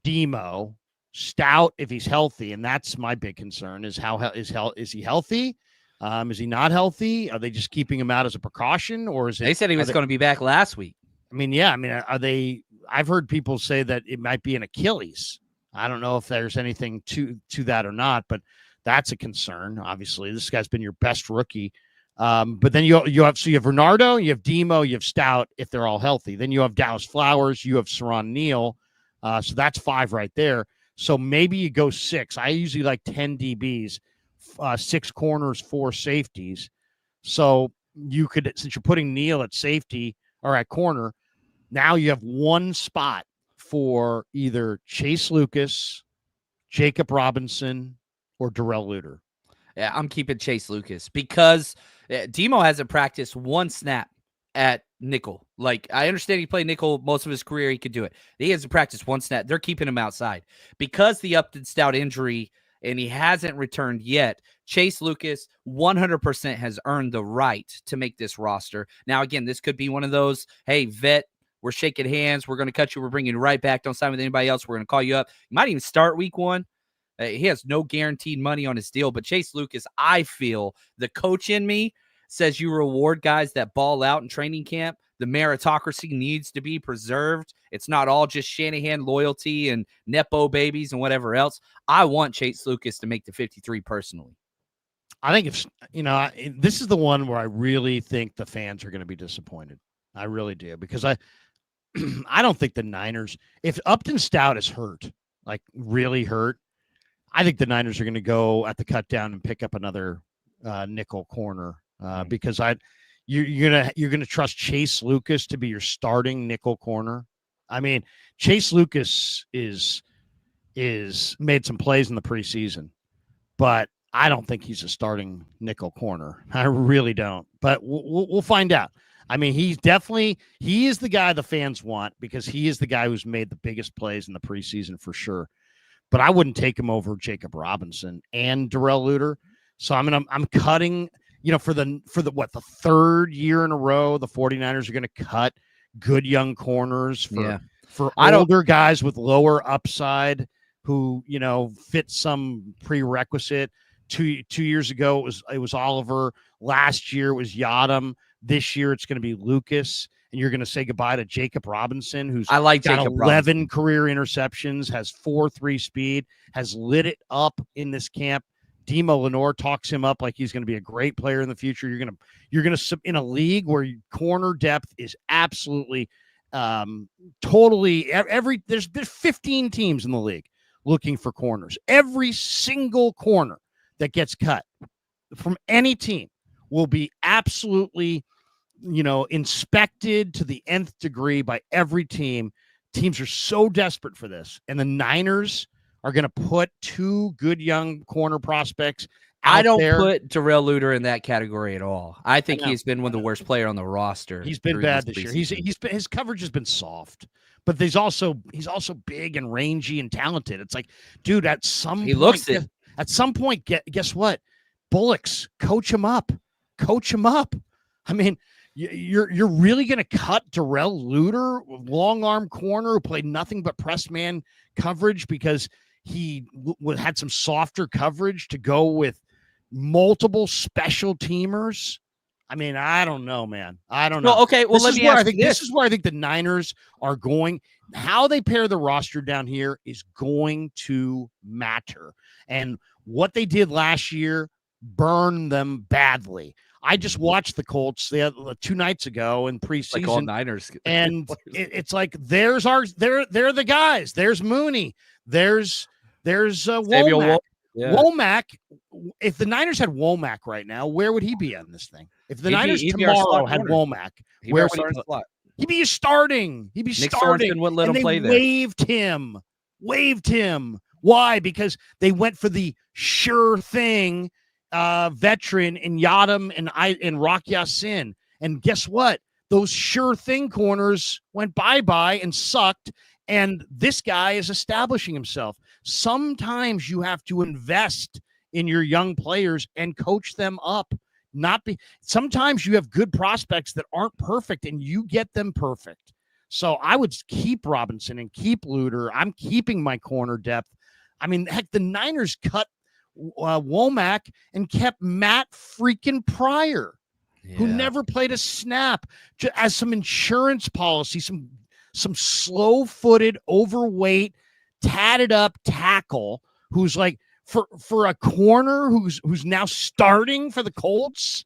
Demo, Stout if he's healthy, and that's my big concern. Is he healthy? Is he not healthy? Are they just keeping him out as a precaution, or is it? They said he was going to be back last week. I mean, yeah. I mean, are they? I've heard people say that it might be an Achilles. I don't know if there's anything to that or not, but that's a concern. Obviously, this guy's been your best rookie. But then you have Renardo, you have Demo, you have Stout if they're all healthy. Then you have Dallas Flowers, you have Saron Neal. So that's 5 right there. So maybe you go 6. I usually like 10 DBs, 6 corners, 4 safeties. So you could, since you're putting Neal at safety or at corner, now you have 1 spot for either Chase Lucas, Jacob Robinson, or Darrell Luter. Yeah, I'm keeping Chase Lucas because Demo hasn't practiced 1 snap at nickel. Like, I understand he played nickel most of his career. He could do it. He hasn't practiced 1 snap. They're keeping him outside because the Upton Stout injury, and he hasn't returned yet. Chase Lucas 100% has earned the right to make this roster. Now, again, this could be one of those, hey, vet, we're shaking hands. We're going to cut you. We're bringing you right back. Don't sign with anybody else. We're going to call you up. You might even start week 1. He has no guaranteed money on his deal. But Chase Lucas, I feel the coach in me says you reward guys that ball out in training camp. The meritocracy needs to be preserved. It's not all just Shanahan loyalty and Nepo babies and whatever else. I want Chase Lucas to make the 53 personally. I think this is the one where I really think the fans are going to be disappointed. I really do, because I don't think the Niners, if Upton Stout is hurt, like really hurt, I think the Niners are going to go at the cut down and pick up another nickel corner because you're gonna trust Chase Lucas to be your starting nickel corner. I mean, Chase Lucas is made some plays in the preseason, but I don't think he's a starting nickel corner. I really don't. But we'll find out. I mean, he is the guy the fans want because he is the guy who's made the biggest plays in the preseason for sure. But I wouldn't take him over Jacob Robinson and Darrell Luter. So I'm cutting. for the the third year in a row, the 49ers are going to cut good young corners for older guys with lower upside who, fit some prerequisite. Two years ago, it was Oliver. Last year it was Yadam. This year it's going to be Lucas. And you're going to say goodbye to Jacob Robinson, who's got Jacob 11 Robinson. career interceptions, has 4.3 speed, has lit it up in this camp. Demo Lenore talks him up like he's going to be a great player in the future. You're going to in a league where corner depth is absolutely totally there's 15 teams in the league looking for corners. Every single corner that gets cut from any team will be absolutely inspected to the nth degree by every team. Teams are so desperate for this, and the Niners are going to put two good young corner prospects out I don't there. put Darrell Luter in that category at all. I think he's been one of the worst player on the roster. He's been bad this year. His coverage has been soft, but he's also big and rangy and talented. It's like, dude, at some point, guess what? Bullocks, coach him up. I mean, you're really going to cut Darrell Luter, long arm corner who played nothing but press man coverage because he had some softer coverage to go with multiple special teamers. I mean, I don't know, man. I don't know. Well, okay. Well, let me ask you this. This is where I think the Niners are going. How they pair the roster down here is going to matter. And what they did last year burned them badly. I just watched the Colts 2 nights ago in preseason. Like all Niners, and it's like they're the guys. There's Mooney. There's Womack. Womack. If the Niners had Womack right now, where would he be on this thing? If the Niners tomorrow had Womack, where would he play? He'd be starting. He'd be Nick starting. Sorensen wouldn't let him play there. Waived him. Why? Because they went for the sure thing. Veteran in Yadam and Rock Yassin. And guess what? Those sure thing corners went bye-bye and sucked. And this guy is establishing himself. Sometimes you have to invest in your young players and coach them up. Sometimes you have good prospects that aren't perfect and you get them perfect. So I would keep Robinson and keep Luter. I'm keeping my corner depth. I mean, heck, the Niners cut Womack and kept Matt freaking Pryor, who never played a snap, as some insurance policy, some slow-footed, overweight, tatted up tackle who's like for a corner who's now starting for the Colts.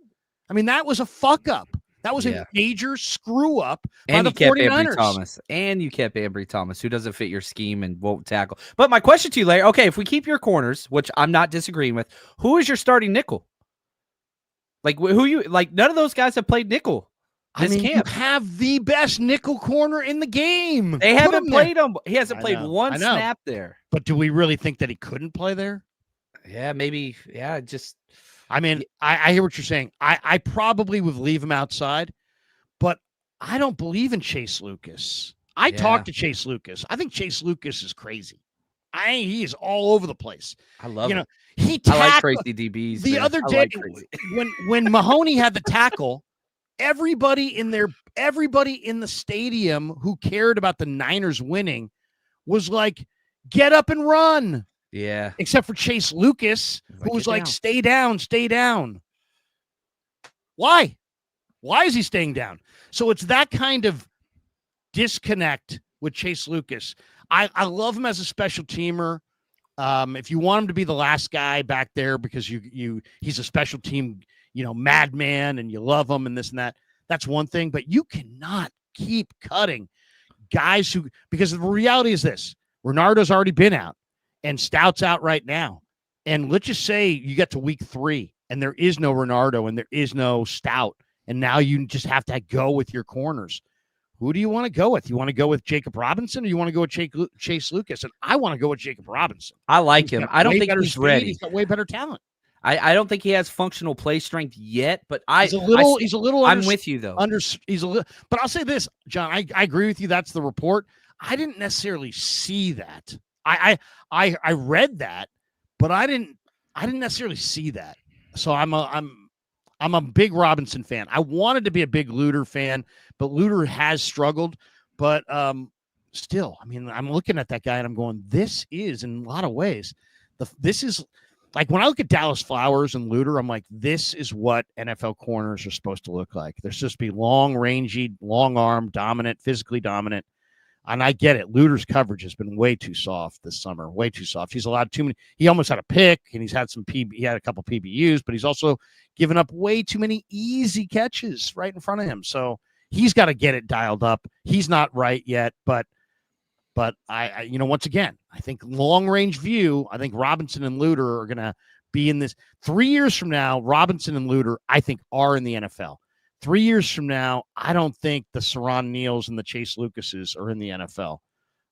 I mean, that was a fuck up. That was a major screw up by the 49ers. And you kept Ambry Thomas, who doesn't fit your scheme and won't tackle. But my question to you, Larry, okay, if we keep your corners, which I'm not disagreeing with, who is your starting nickel? Like, none of those guys have played nickel. You have the best nickel corner in the game. They haven't played him. He hasn't played one snap there. But do we really think that he couldn't play there? Yeah, maybe. Yeah, just... I mean, I hear what you're saying. I probably would leave him outside, but I don't believe in Chase Lucas. I talked to Chase Lucas. I think Chase Lucas is crazy. He is all over the place. I love it. I like crazy DBs. The other day, when Mahoney had the tackle, everybody in the stadium who cared about the Niners winning was like, get up and run. Yeah. Except for Chase Lucas, who was like, stay down. Why? Why is he staying down? So it's that kind of disconnect with Chase Lucas. I love him as a special teamer. If you want him to be the last guy back there because he's a special team, madman and you love him and this and that, that's one thing. But you cannot keep cutting guys because the reality is this: Renardo's already been out. And Stout's out right now. And let's just say you get to week 3 and there is no Renardo and there is no Stout. And now you just have to go with your corners. Who do you want to go with? You want to go with Jacob Robinson or you want to go with Chase Lucas? And I want to go with Jacob Robinson. I like him. I don't think he's ready. He's got way better talent. I don't think he has functional play strength yet, but he's a little. I'm with you though. But I'll say this, John. I agree with you. That's the report. I didn't necessarily see that. I read that, but I didn't necessarily see that. So I'm I'm a big Robinson fan. I wanted to be a big Luter fan, but Luter has struggled. But still, I mean, I'm looking at that guy and I'm going, this is in a lot of ways. This is like when I look at Dallas Flowers and Luter, I'm like, this is what NFL corners are supposed to look like. They're supposed to be long, rangy, long arm, dominant, physically dominant. And I get it. Luter's coverage has been way too soft this summer. Way too soft. He's allowed too many. He almost had a pick, and he's had some he had a couple PBUs, but he's also given up way too many easy catches right in front of him. So he's got to get it dialed up. He's not right yet, but I once again, I think long range view. I think Robinson and Luter are going to be in this 3 years from now. Robinson and Luter, I think, are in the NFL. 3 years from now, I don't think the Saron Neals and the Chase Lucases are in the NFL.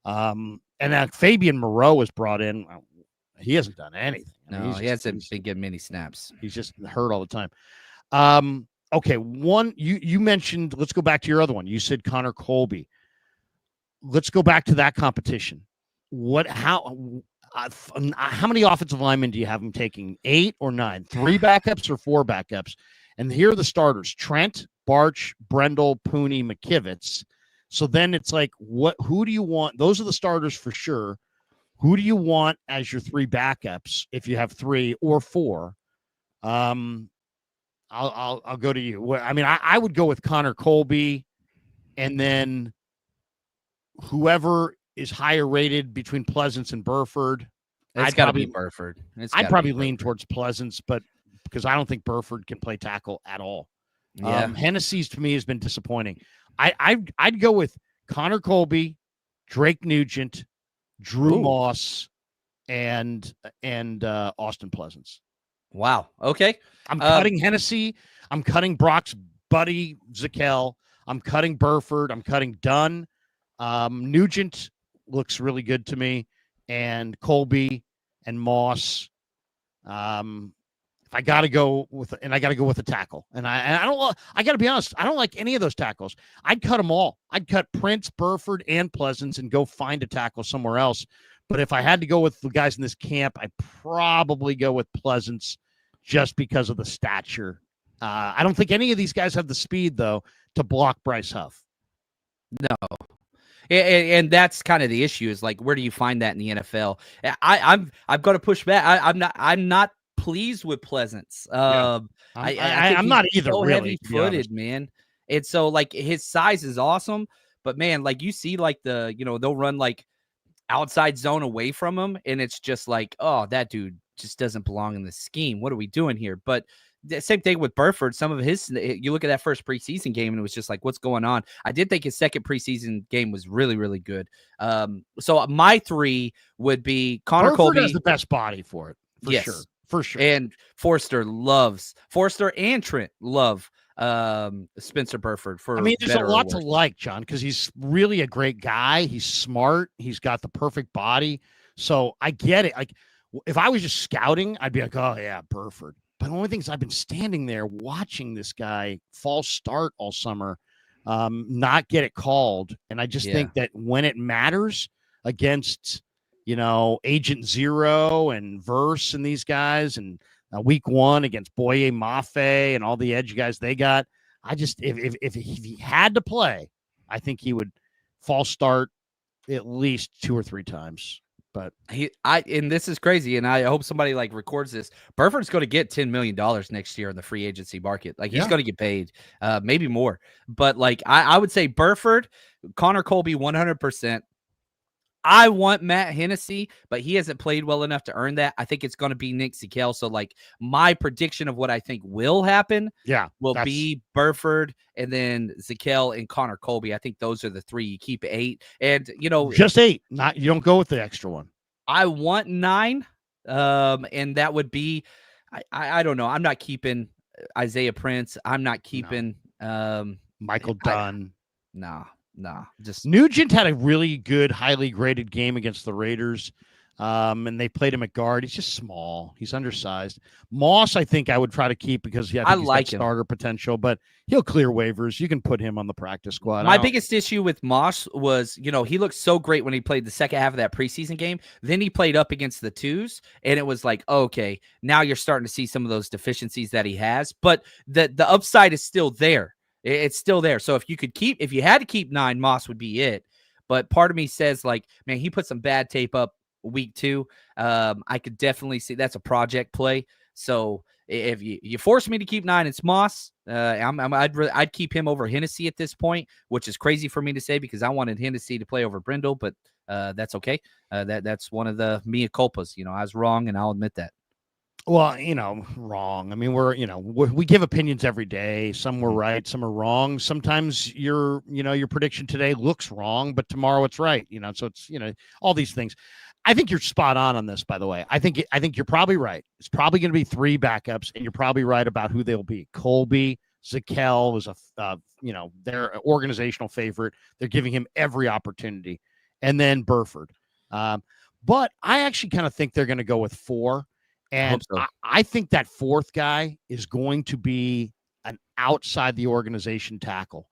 And now Fabian Moreau was brought in. He hasn't done anything. No, he hasn't been getting many snaps. He's just hurt all the time. Okay, one you mentioned. Let's go back to your other one. You said Connor Colby. Let's go back to that competition. How many offensive linemen do you have him taking? 8 or 9? 3 backups or 4 backups? And here are the starters: Trent, Barch, Brendel, Pooney, McKivitz. So then it's like, who do you want? Those are the starters for sure. Who do you want as your 3 backups if you have 3 or 4? I'll go to you. I mean, I would go with Connor Colby, and then whoever is higher rated between Pleasance and Burford. It's got to be Burford. I'd probably lean towards Pleasance, but because I don't think Burford can play tackle at all. Yeah. Hennessy's to me has been disappointing. I'd go with Connor Colby, Drake Nugent, Drew Moss, and Austin Pleasance. Wow. Okay. I'm cutting Hennessy. I'm cutting Brock's buddy Zakel. I'm cutting Burford. I'm cutting Dunn. Nugent looks really good to me, and Colby and Moss. If I got to go with, and I got to go with a tackle, and I got to be honest, I don't like any of those tackles. I'd cut them all. I'd cut Prince, Burford, and Pleasance and go find a tackle somewhere else. But if I had to go with the guys in this camp, I'd probably go with Pleasance just because of the stature. I don't think any of these guys have the speed, though, to block Bryce Huff. No. And that's kind of the issue is like, where do you find that in the NFL? I've got to push back. I'm not pleased with Pleasance. I'm not either. So really heavy-footed, man. And so like his size is awesome, but man, like you see like they'll run like outside zone away from him, and it's just like, oh, that dude just doesn't belong in the scheme. What are we doing here? But the same thing with Burford. Some of his, you look at that first preseason game, and it was just like, what's going on? I did think his second preseason game was really, really good. So my 3 would be Connor Colby. Has the best body for it, for sure. And Forster and Trent love Spencer Burford. I mean, there's a lot to like, John, because he's really a great guy. He's smart. He's got the perfect body. So I get it. Like, if I was just scouting, I'd be like, oh yeah, Burford. But the only thing is, I've been standing there watching this guy false start all summer, not get it called. And I just think that when it matters against, Agent Zero and Verse and these guys, and week 1 against Boye Mafe and all the edge guys they got, I just, if he had to play, I think he would false start at least 2 or 3 times. But and this is crazy, and I hope somebody like records this. Burford's going to get $10 million next year in the free agency market. Like he's going to get paid, maybe more. But like I would say Burford, Connor Colby, 100%. I want Matt Hennessy, but he hasn't played well enough to earn that. I think it's going to be Nick Zakel. So like my prediction of what I think will happen, will be Burford and then Zakel and Connor Colby. I think those are the 3. You keep 8, and just 8. Not, you don't go with the extra one. I want 9, and that would be, I don't know. I'm not keeping Isaiah Prince. I'm not keeping Michael Dunn. No. Just Nugent had a really good, highly graded game against the Raiders. And they played him at guard. He's just small. He's undersized. Moss, I think I would try to keep because I think he's like got him. starter potential, but he'll clear waivers. You can put him on the practice squad. My biggest issue with Moss was, he looked so great when he played the second half of that preseason game. Then he played up against the twos, and it was like, okay, now you're starting to see some of those deficiencies that he has. But the upside is still there. It's still there. So if you had to keep 9, Moss would be it. But part of me says, like, man, he put some bad tape up week 2. I could definitely see that's a project play. So if you force me to keep 9, it's Moss. I'd keep him over Hennessy at this point, which is crazy for me to say because I wanted Hennessy to play over Brindle, but that's okay. That's one of the mea culpas. I was wrong, and I'll admit that. Well, wrong. I mean, we give opinions every day. Some were right, some are wrong. Sometimes your prediction today looks wrong, but tomorrow it's right. So it's all these things. I think you're spot on this, by the way. I think you're probably right. It's probably going to be 3 backups, and you're probably right about who they'll be. Colby, Zakel was their organizational favorite. They're giving him every opportunity, and then Burford. But I actually kind of think they're going to go with 4. And I think that 4th guy is going to be an outside the organization tackle.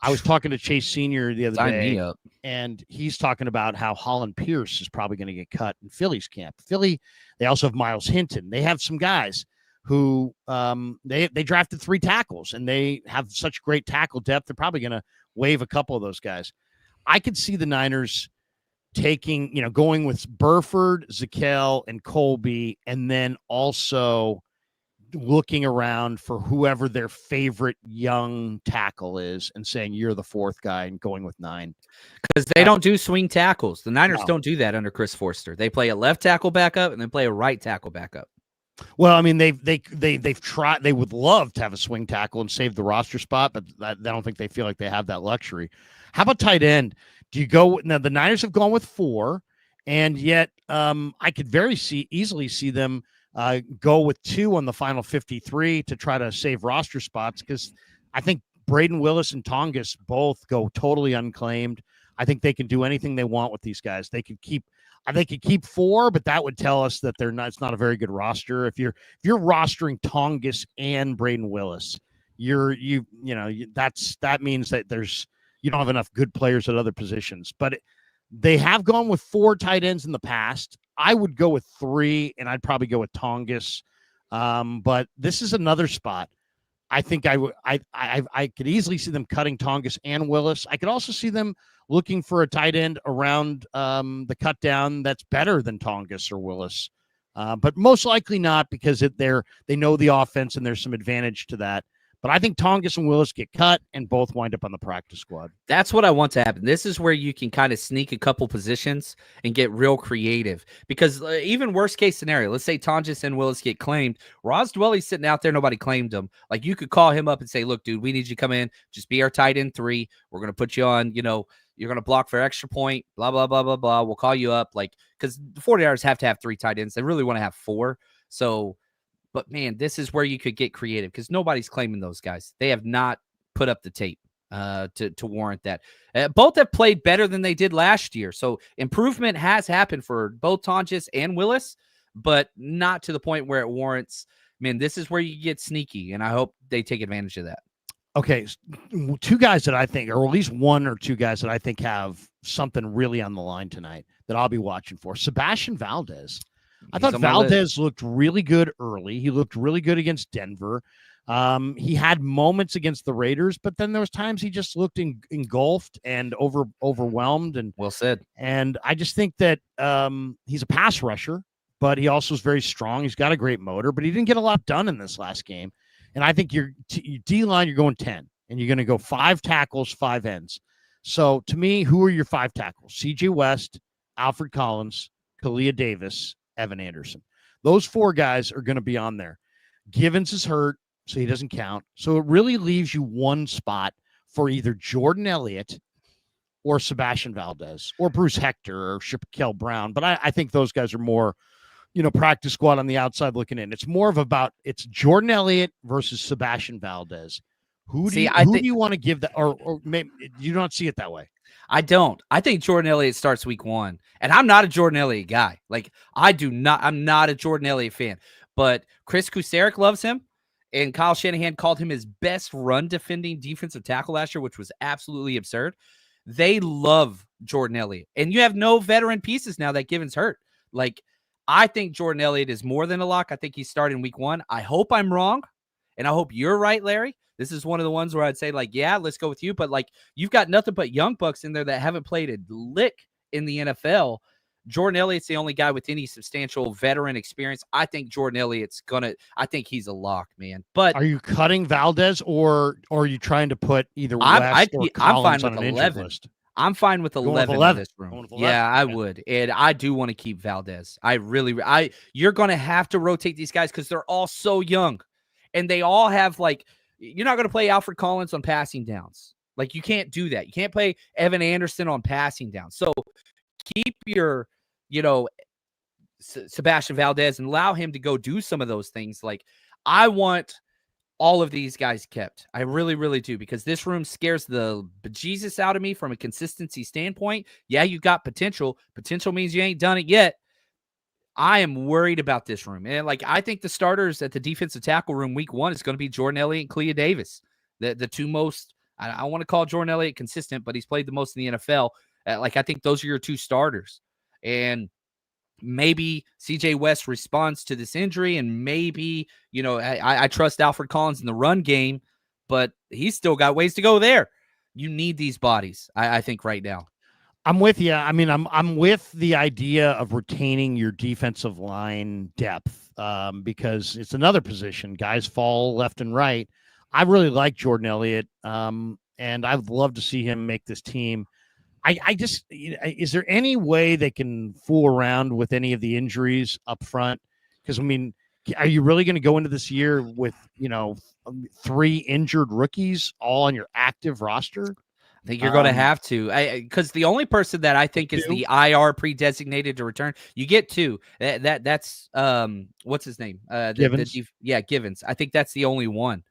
I was talking to Chase Sr. the other day, and he's talking about how Holland Pierce is probably going to get cut in Philly's camp. Philly, they also have Miles Hinton. They have some guys who they drafted 3 tackles, and they have such great tackle depth. They're probably going to waive a couple of those guys. I could see the Niners going with Burford, Zakel, and Colby, and then also looking around for whoever their favorite young tackle is and saying you're the 4th guy and going with 9. Because they don't do swing tackles. The Niners don't do that under Chris Forster. They play a left tackle backup and then play a right tackle backup. Well, I mean, they've tried. They would love to have a swing tackle and save the roster spot, but I don't think they feel like they have that luxury. How about tight end? Do you go now? The Niners have gone with 4, and yet I could easily see them go with 2 on the final 53 to try to save roster spots because I think Braden Willis and Tongas both go totally unclaimed. I think they can do anything they want with these guys. They could keep 4, but that would tell us that it's not a very good roster. If you're rostering Tongas and Braden Willis, that means that you don't have enough good players at other positions. But they have gone with 4 tight ends in the past. I would go with 3, and I'd probably go with Tongas. But this is another spot. I think I could easily see them cutting Tongas and Willis. I could also see them looking for a tight end around the cut down that's better than Tongas or Willis. But most likely not because they know the offense and there's some advantage to that. But I think Tongas and Willis get cut and both wind up on the practice squad. That's what I want to happen. This is where you can kind of sneak a couple positions and get real creative. Because even worst case scenario, let's say Tongas and Willis get claimed. Ross Dwelly's sitting out there. Nobody claimed him. Like you could call him up and say, look, dude, we need you to come in. Just be our tight end 3. We're going to put you on, you're going to block for extra point, blah, blah, blah, blah, blah. We'll call you up. Like, because the 49ers have to have 3 tight ends. They really want to have 4. So, but man, this is where you could get creative because nobody's claiming those guys. They have not put up the tape to warrant that. Both have played better than they did last year. So improvement has happened for both Tongas and Willis, but not to the point where it warrants. Man, this is where you get sneaky, and I hope they take advantage of that. Okay, 2 guys that I think, or at least 1 or 2 guys that I think have something really on the line tonight that I'll be watching for. Sebastian Valdez. I thought Valdez looked really good early. He looked really good against Denver. He had moments against the Raiders, but then there was times he just looked engulfed and overwhelmed. And well said. And I just think that he's a pass rusher, but he also is very strong. He's got a great motor, but he didn't get a lot done in this last game. And I think your D-line, you're going 10, and you're going to go 5 tackles, 5 ends. So to me, who are your 5 tackles? C.J. West, Alfred Collins, Kalia Davis, Evan Anderson. Those 4 guys are going to be on there. Givens is hurt, so he doesn't count. So it really leaves you 1 spot for either Jordan Elliott or Sebastian Valdez or Bruce Hector or Shaquille Brown. But I think those guys are more, practice squad on the outside looking in. It's more of it's Jordan Elliott versus Sebastian Valdez. Who do you want to give that? Or maybe you don't see it that way? I don't. I think Jordan Elliott starts week 1. And I'm not a Jordan Elliott guy. Like, I'm not a Jordan Elliott fan. But Chris Kusarek loves him. And Kyle Shanahan called him his best run defending defensive tackle last year, which was absolutely absurd. They love Jordan Elliott. And you have no veteran pieces now that Givens hurt. Like, I think Jordan Elliott is more than a lock. I think he's starting week 1. I hope I'm wrong. And I hope you're right, Larry. This is one of the ones where I'd say, like, yeah, let's go with you. But, like, you've got nothing but young bucks in there that haven't played a lick in the NFL. Jordan Elliott's the only guy with any substantial veteran experience. I think Jordan Elliott's I think he's a lock, man. But are you cutting Valdez or are you trying to put either West or Collins on an injured list? I'm fine with 11 in this room. Yeah, I would. And I do want to keep Valdez. You're going to have to rotate these guys because they're all so young. And they all have, like, you're not going to play Alfred Collins on passing downs. Like, you can't do that. You can't play Evan Anderson on passing downs. So keep your, Sebastian Valdez and allow him to go do some of those things. Like, I want all of these guys kept. I really, really do, because this room scares the bejesus out of me from a consistency standpoint. Yeah, you got potential. Potential means you ain't done it yet. I am worried about this room. And, like, I think the starters at the defensive tackle room week 1 is going to be Jordan Elliott and Clea Davis. The two most, I want to call Jordan Elliott consistent, but he's played the most in the NFL. I think those are your two starters. And maybe CJ West responds to this injury, and maybe, I trust Alfred Collins in the run game, but he's still got ways to go there. You need these bodies, I think, right now. I'm with you. I mean, I'm with the idea of retaining your defensive line depth because it's another position. Guys fall left and right. I really like Jordan Elliott, and I'd love to see him make this team. I just, is there any way they can fool around with any of the injuries up front? Because, I mean, are you really going to go into this year with, 3 injured rookies all on your active roster? I think you're going to have to, because the only person that I think is the IR pre-designated to return, you get 2. That's what's his name? Givens. Givens. I think that's the only one.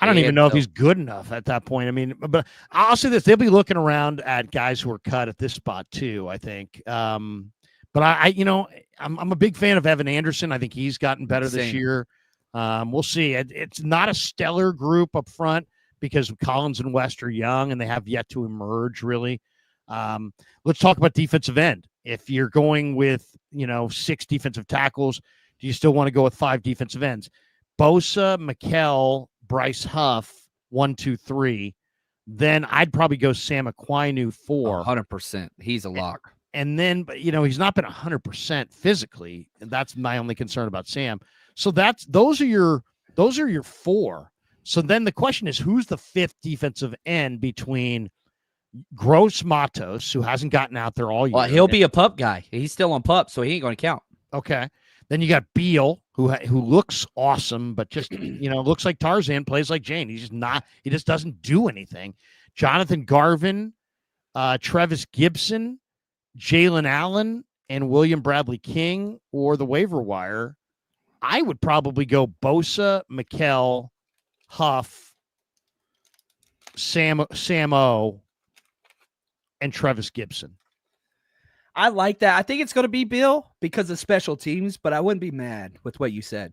I don't even know if he's good enough at that point. I mean, but I'll say this: they'll be looking around at guys who are cut at this spot too, I think. But I'm a big fan of Evan Anderson. I think he's gotten better this year. We'll see. It's not a stellar group up front, because Collins and West are young and they have yet to emerge, really. Let's talk about defensive end. If you're going with, 6 defensive tackles, do you still want to go with 5 defensive ends? Bosa, McKell, Bryce Huff, 1, 2, 3. Then I'd probably go Sam Aquinu 4. 100%. He's a lock. And then, but he's not been 100% physically. And that's my only concern about Sam. So those are your 4. So then the question is, who's the 5th defensive end between Gross Matos, who hasn't gotten out there all year? Well, he'll be a pup guy. He's still on pup, so he ain't going to count. Okay. Then you got Beal, who looks awesome, but just, looks like Tarzan, plays like Jane. He just doesn't do anything. Jonathan Garvin, Trevis Gibson, Jalen Allen, and William Bradley King, or the waiver wire. I would probably go Bosa, McKell, Huff, Sam O, and Trevis Gibson. I like that. I think it's going to be Bill because of special teams, but I wouldn't be mad with what you said.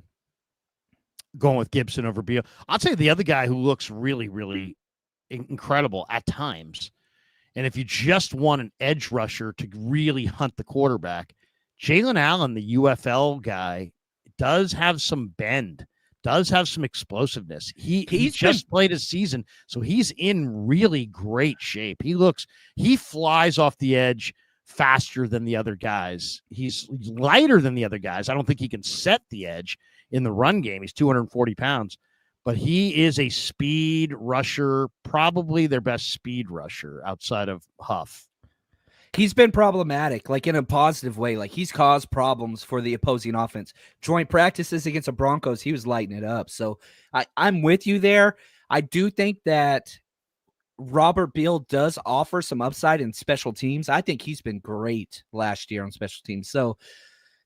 Going with Gibson over Beal. I'll tell you the other guy who looks really, really incredible at times, and if you just want an edge rusher to really hunt the quarterback, Jalen Allen, the UFL guy, does have some bend, does have some explosiveness. He's just played a season, so he's in really great shape. He flies off the edge faster than the other guys. He's lighter than the other guys. I don't think he can set the edge in the run game. He's 240 pounds, but he is a speed rusher, probably their best speed rusher outside of Huff. He's been problematic, like in a positive way. Like, he's caused problems for the opposing offense. Joint practices against the Broncos, he was lighting it up. So I'm with you there. I do think that Robert Beal does offer some upside in special teams. I think he's been great last year on special teams. So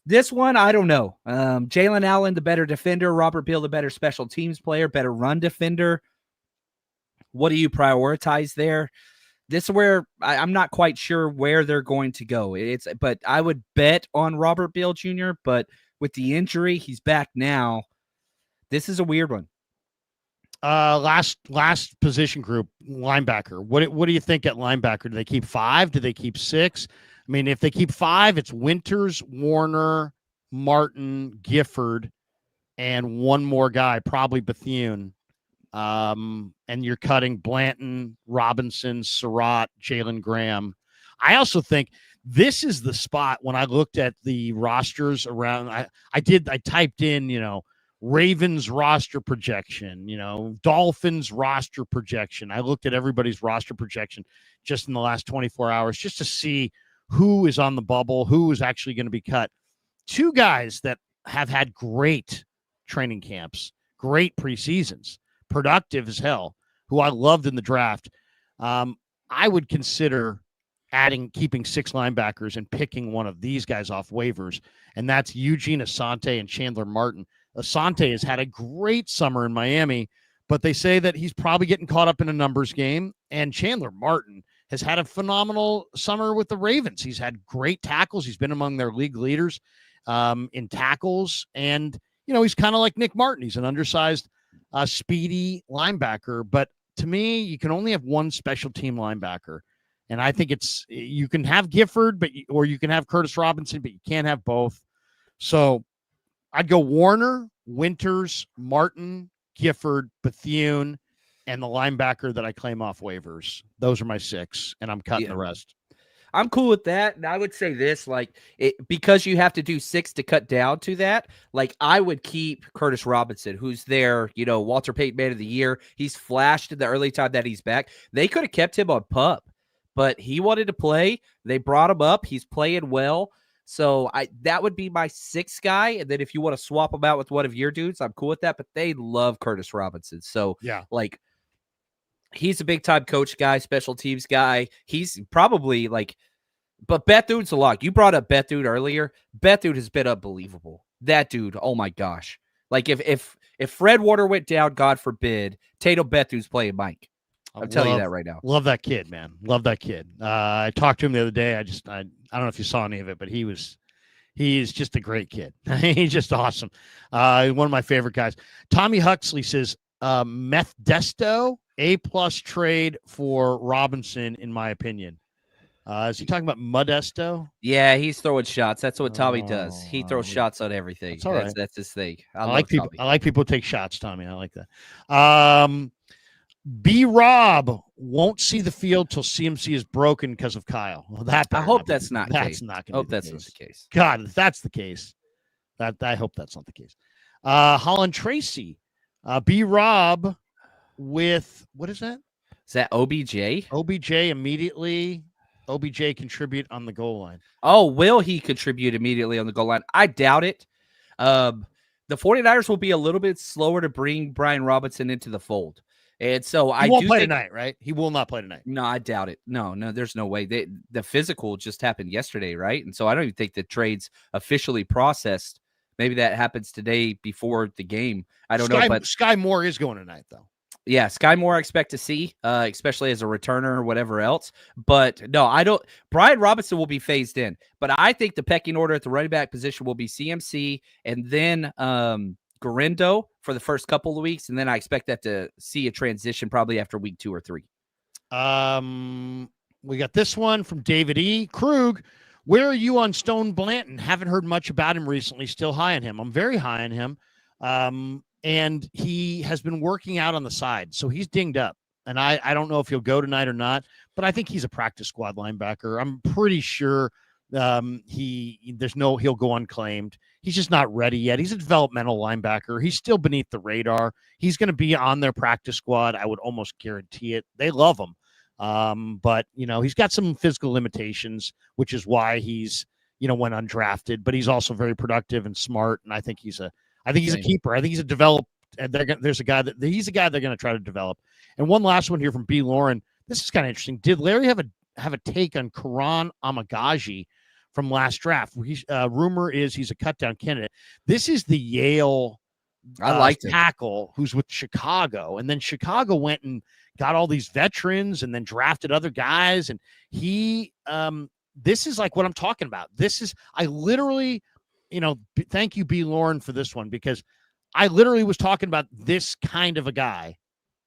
this one, I don't know. Jalen Allen, the better defender. Robert Beal, the better special teams player, better run defender. What do you prioritize there? this is where I'm not quite sure where they're going to go. But I would bet on Robert Beal Jr., but with the injury, he's back now. This is a weird one. Last position group, linebacker. What do you think at linebacker? Do they keep 5? Do they keep 6? I mean, if they keep 5, it's Winters, Warner, Martin, Gifford, and one more guy, probably Bethune. And you're cutting Blanton, Robinson, Surratt, Jalen Graham. I also think this is the spot when I looked at the rosters around. I typed in, Ravens roster projection, Dolphins roster projection. I looked at everybody's roster projection just in the last 24 hours just to see who is on the bubble, who is actually going to be cut. 2 guys that have had great training camps, great preseasons, productive as hell, who I loved in the draft. I would consider keeping 6 linebackers and picking one of these guys off waivers, and that's Eugene Asante and Chandler Martin. Asante has had a great summer in Miami, but they say that he's probably getting caught up in a numbers game, and Chandler Martin has had a phenomenal summer with the Ravens. He's had great tackles. He's been among their league leaders in tackles, and he's kind of like Nick Martin. He's an undersized, speedy linebacker, but to me, you can only have one special team linebacker. And I think you can have Gifford, or you can have Curtis Robinson, but you can't have both. So I'd go Warner, Winters, Martin, Gifford, Bethune, and the linebacker that I claim off waivers. Those are my 6, and I'm cutting the rest. I'm cool with that. And I would say this, because you have to do 6 to cut down to that, I would keep Curtis Robinson, who's there, Walter Payton Man of the Year. He's flashed in the early time that he's back. They could have kept him on PUP, but he wanted to play. They brought him up. He's playing well. So that would be my 6th guy. And then if you want to swap him out with one of your dudes, I'm cool with that. But they love Curtis Robinson. So yeah, he's a big time coach guy, special teams guy. He's probably but Bethune's a lock. You brought up Bethune earlier. Bethune has been unbelievable. That dude, oh my gosh. If Fred Warner went down, God forbid, Tatum Bethune's playing Mike. I'm telling you that right now. Love that kid, man. Love that kid. I talked to him the other day. I don't know if you saw any of it, but he's just a great kid. He's just awesome. One of my favorite guys. Tommy Huxley says, Meth Desto, A+ trade for Robinson, in my opinion. Is he talking about Modesto? Yeah, he's throwing shots. That's what Tommy does. He throws shots on everything. That's all right. That's his thing. I like people. Tommy. I like people who take shots, Tommy. I like that. B-Rob won't see the field till CMC is broken because of Kyle. Well, I hope that's not the case. That's not going to be the case. Not the case. God, if that's the case, I hope that's not the case. Holland Tracy, B-Rob with, what is that? Is that OBJ? OBJ immediately. OBJ contribute on the goal line. Oh, will he contribute immediately on the goal line? I doubt it. The 49ers will be a little bit slower to bring Brian Robinson into the fold. And so he won't play tonight, right? He will not play tonight. No, I doubt it. No, there's no way. The physical just happened yesterday, right? And so I don't even think the trade's officially processed. Maybe that happens today before the game. I don't know. But Sky Moore is going tonight, though. Yeah, Sky Moore I expect to see, especially as a returner or whatever else. But no, I don't. Brian Robinson will be phased in. But I think the pecking order at the running back position will be CMC and then Garindo for the first couple of weeks. And then I expect that to see a transition probably after week 2 or 3. We got this one from David E. Krug. Where are you on Stone Blanton? Haven't heard much about him recently. Still high on him. I'm very high on him. And he has been working out on the side. So he's dinged up. And I don't know if he'll go tonight or not, but I think he's a practice squad linebacker. I'm pretty sure he'll go unclaimed. He's just not ready yet. He's a developmental linebacker. He's still beneath the radar. He's going to be on their practice squad. I would almost guarantee it. They love him. But he's got some physical limitations, which is why he's, went undrafted, but he's also very productive and smart. And I think he's a keeper. I think he's a develop. And he's a guy they're going to try to develop. And one last one here from B. Lauren. This is kind of interesting. Did Larry have a take on Karan Amagaji from last draft? Rumor is he's a cut down candidate. This is the Yale I liked him. tackle who's with Chicago, and then Chicago went and got all these veterans and then drafted other guys, and he this is like what I'm talking about. I literally, thank you, B. Lauren, for this one, because I literally was talking about this kind of a guy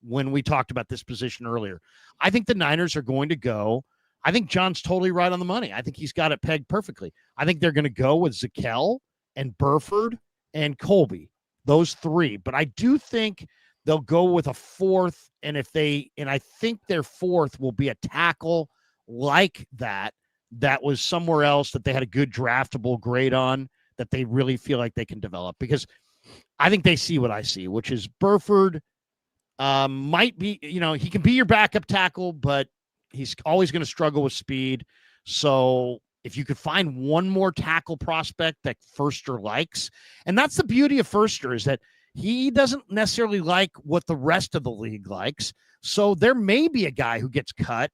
when we talked about this position earlier. I think the Niners are going to go. I think John's totally right on the money. I think he's got it pegged perfectly. I think they're going to go with Zakelj and Burford and Colby, those three. But I do think they'll go with a fourth. And I think their fourth will be a tackle like that was somewhere else that they had a good draftable grade on, that they really feel like they can develop, because I think they see what I see, which is Burford might be, he can be your backup tackle, but he's always going to struggle with speed. So if you could find one more tackle prospect that Förster likes, and that's the beauty of Förster, is that he doesn't necessarily like what the rest of the league likes. So there may be a guy who gets cut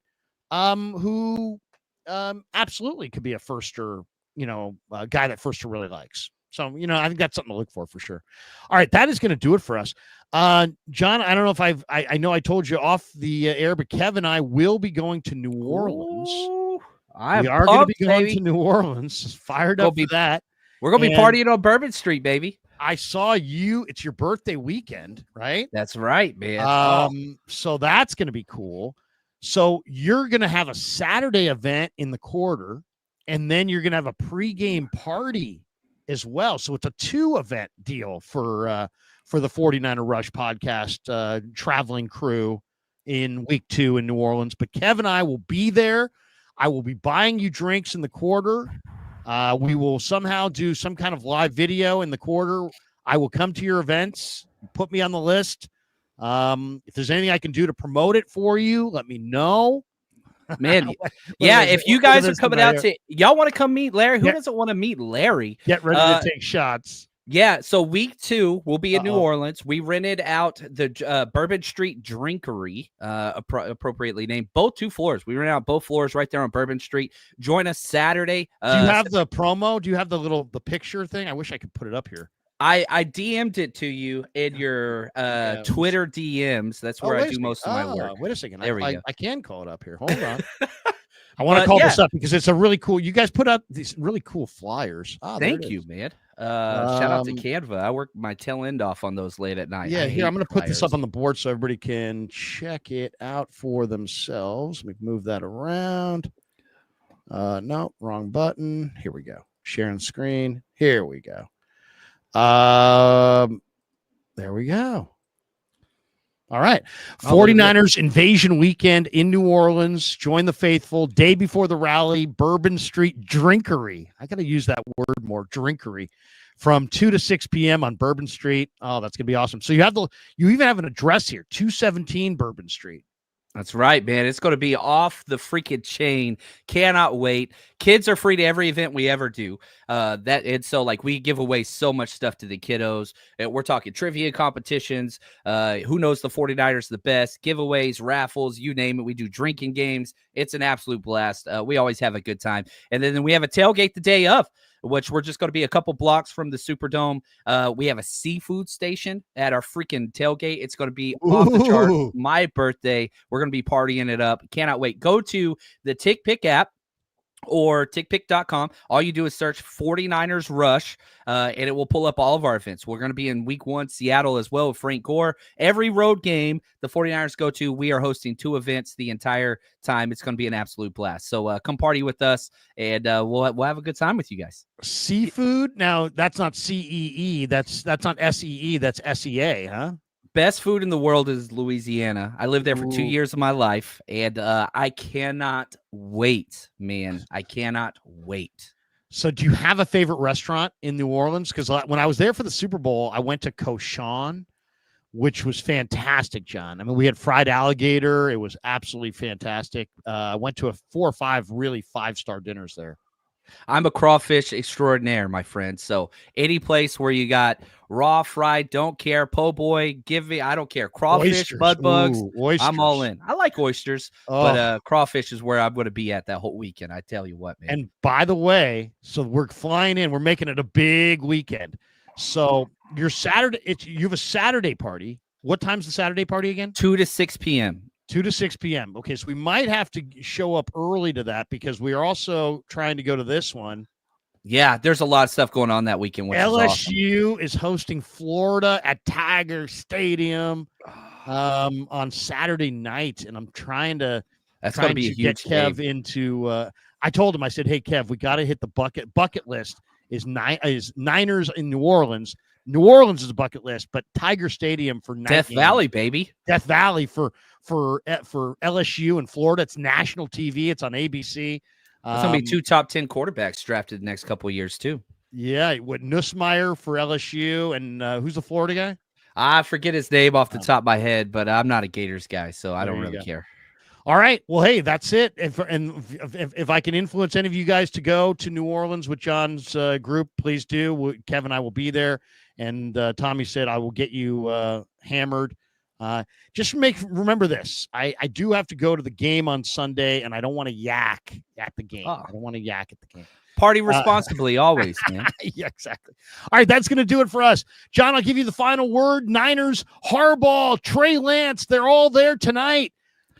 who absolutely could be a Förster, a guy that Förster really likes. So, I think that's something to look for sure. All right, that is going to do it for us. John, I don't know if I know I told you off the air, but Kev and I will be going to New Orleans. Ooh, we are going to be going to New Orleans. Fired up for that. We're going to be partying on Bourbon Street, baby. I saw you. It's your birthday weekend, right? That's right, man. So that's going to be cool. So you're going to have a Saturday event in the quarter, and then you're going to have a pregame party as well. So it's a 2-event deal for the 49er Rush podcast traveling crew in week 2 in New Orleans. But Kev and I will be there. I will be buying you drinks in the quarter. We will somehow do some kind of live video in the quarter. I will come to your events. Put me on the list. If there's anything I can do to promote it for you, let me know. Man, yeah, if you guys are coming out y'all want to come meet Larry? Who doesn't want to meet Larry? Get ready to take shots. Yeah, so week 2 we'll be in New Orleans. We rented out the Bourbon Street Drinkery, appropriately named, both 2 floors. We rented out both floors right there on Bourbon Street. Join us Saturday. Do you have the promo? Do you have the picture thing? I wish I could put it up here. I DM'd it to you in your Twitter DMs. That's where I do most of my work. Wait a second. There we go. I can call it up here. Hold on. I want to call this up because it's a really cool. You guys put up these really cool flyers. Thank you, man. Shout out to Canva. I work my tail end off on those late at night. Yeah, here I'm going to put this up on the board so everybody can check it out for themselves. Let me move that around. No, wrong button. Here we go. Sharing screen. Here we go. There we go. All right. 49ers Invasion Weekend in New Orleans. Join the faithful. Day before the rally, Bourbon Street Drinkery. I got to use that word more, drinkery, from 2 to 6 p.m. on Bourbon Street. Oh, that's going to be awesome. So you even have an address here, 217 Bourbon Street. That's right, man. It's going to be off the freaking chain. Cannot wait. Kids are free to every event we ever do. So we give away so much stuff to the kiddos. We're talking trivia competitions. Who knows the 49ers the best? Giveaways, raffles, you name it. We do drinking games. It's an absolute blast. We always have a good time. And then we have a tailgate the day of, which we're just going to be a couple blocks from the Superdome. We have a seafood station at our freaking tailgate. It's going to be off the chart. My birthday. We're going to be partying it up. Cannot wait. Go to the TickPick app or tickpick.com. All you do is search 49ers Rush, and it will pull up all of our events. We're going to be in week 1, Seattle as well with Frank Gore. Every road game the 49ers go to, we are hosting 2 events the entire time. It's going to be an absolute blast. So come party with us, and we'll have a good time with you guys. Seafood? Now, that's not CEE. That's not SEE. That's SEA, huh? Best food in the world is Louisiana. I lived there for 2 years of my life, and I cannot wait, man. I cannot wait. So do you have a favorite restaurant in New Orleans? Because when I was there for the Super Bowl, I went to Cochon, which was fantastic, John. I mean, we had fried alligator. It was absolutely fantastic. I went to 4 or 5 really 5-star dinners there. I'm a crawfish extraordinaire, my friend. So any place where you got raw, fried, don't care, po' boy, give me, I don't care. Crawfish, oysters. Bud bugs, oysters. I'm all in. I like oysters, but crawfish is where I'm going to be at that whole weekend. I tell you what, man. And by the way, so we're flying in. We're making it a big weekend. So Your Saturday, you have a Saturday party. What time's the Saturday party again? 2 to 6 p.m. 2 to 6 p.m. Okay, so we might have to show up early to that because we are also trying to go to this one. Yeah, there's a lot of stuff going on that weekend. Which LSU is hosting Florida at Tiger Stadium on Saturday night, and I'm trying to That's going to be a huge get Kev into. I told him, I said, "Hey, Kev, we got to hit the bucket list. Is Niners in New Orleans? New Orleans is a bucket list, but Tiger Stadium for Death Valley, baby. Death Valley for LSU and Florida. It's national TV. It's on ABC." There's going to be 2 top 10 quarterbacks drafted the next couple of years, too. Yeah, with Nussmeier for LSU, and who's the Florida guy? I forget his name off the top of my head, but I'm not a Gators guy, so I don't really care. All right. Well, hey, that's it. If I can influence any of you guys to go to New Orleans with John's group, please do. Kevin and I will be there. And Tommy said, I will get you hammered. Just remember this. I do have to go to the game on Sunday, and I don't want to yak at the game. I don't want to yak at the game. Party responsibly, always, man. Yeah, exactly. All right, that's going to do it for us. John, I'll give you the final word. Niners, Harbaugh, Trey Lance, they're all there tonight.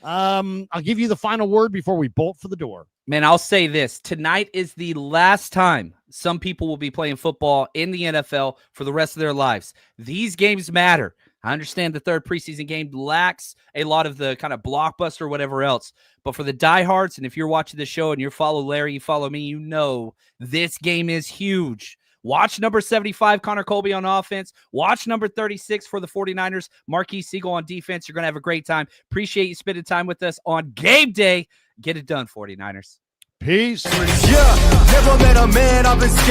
I'll give you the final word before we bolt for the door. Man, I'll say this. Tonight is the last time some people will be playing football in the NFL for the rest of their lives. These games matter. I understand the third preseason game lacks a lot of the kind of blockbuster or whatever else. But for the diehards, and if you're watching the show and you follow Larry, you follow me, you know this game is huge. Watch number 75, Connor Colby on offense. Watch number 36 for the 49ers, Marquise Siegel on defense. You're going to have a great time. Appreciate you spending time with us on game day. Get it done, 49ers. Peace. Yeah, never met a man I've been scared.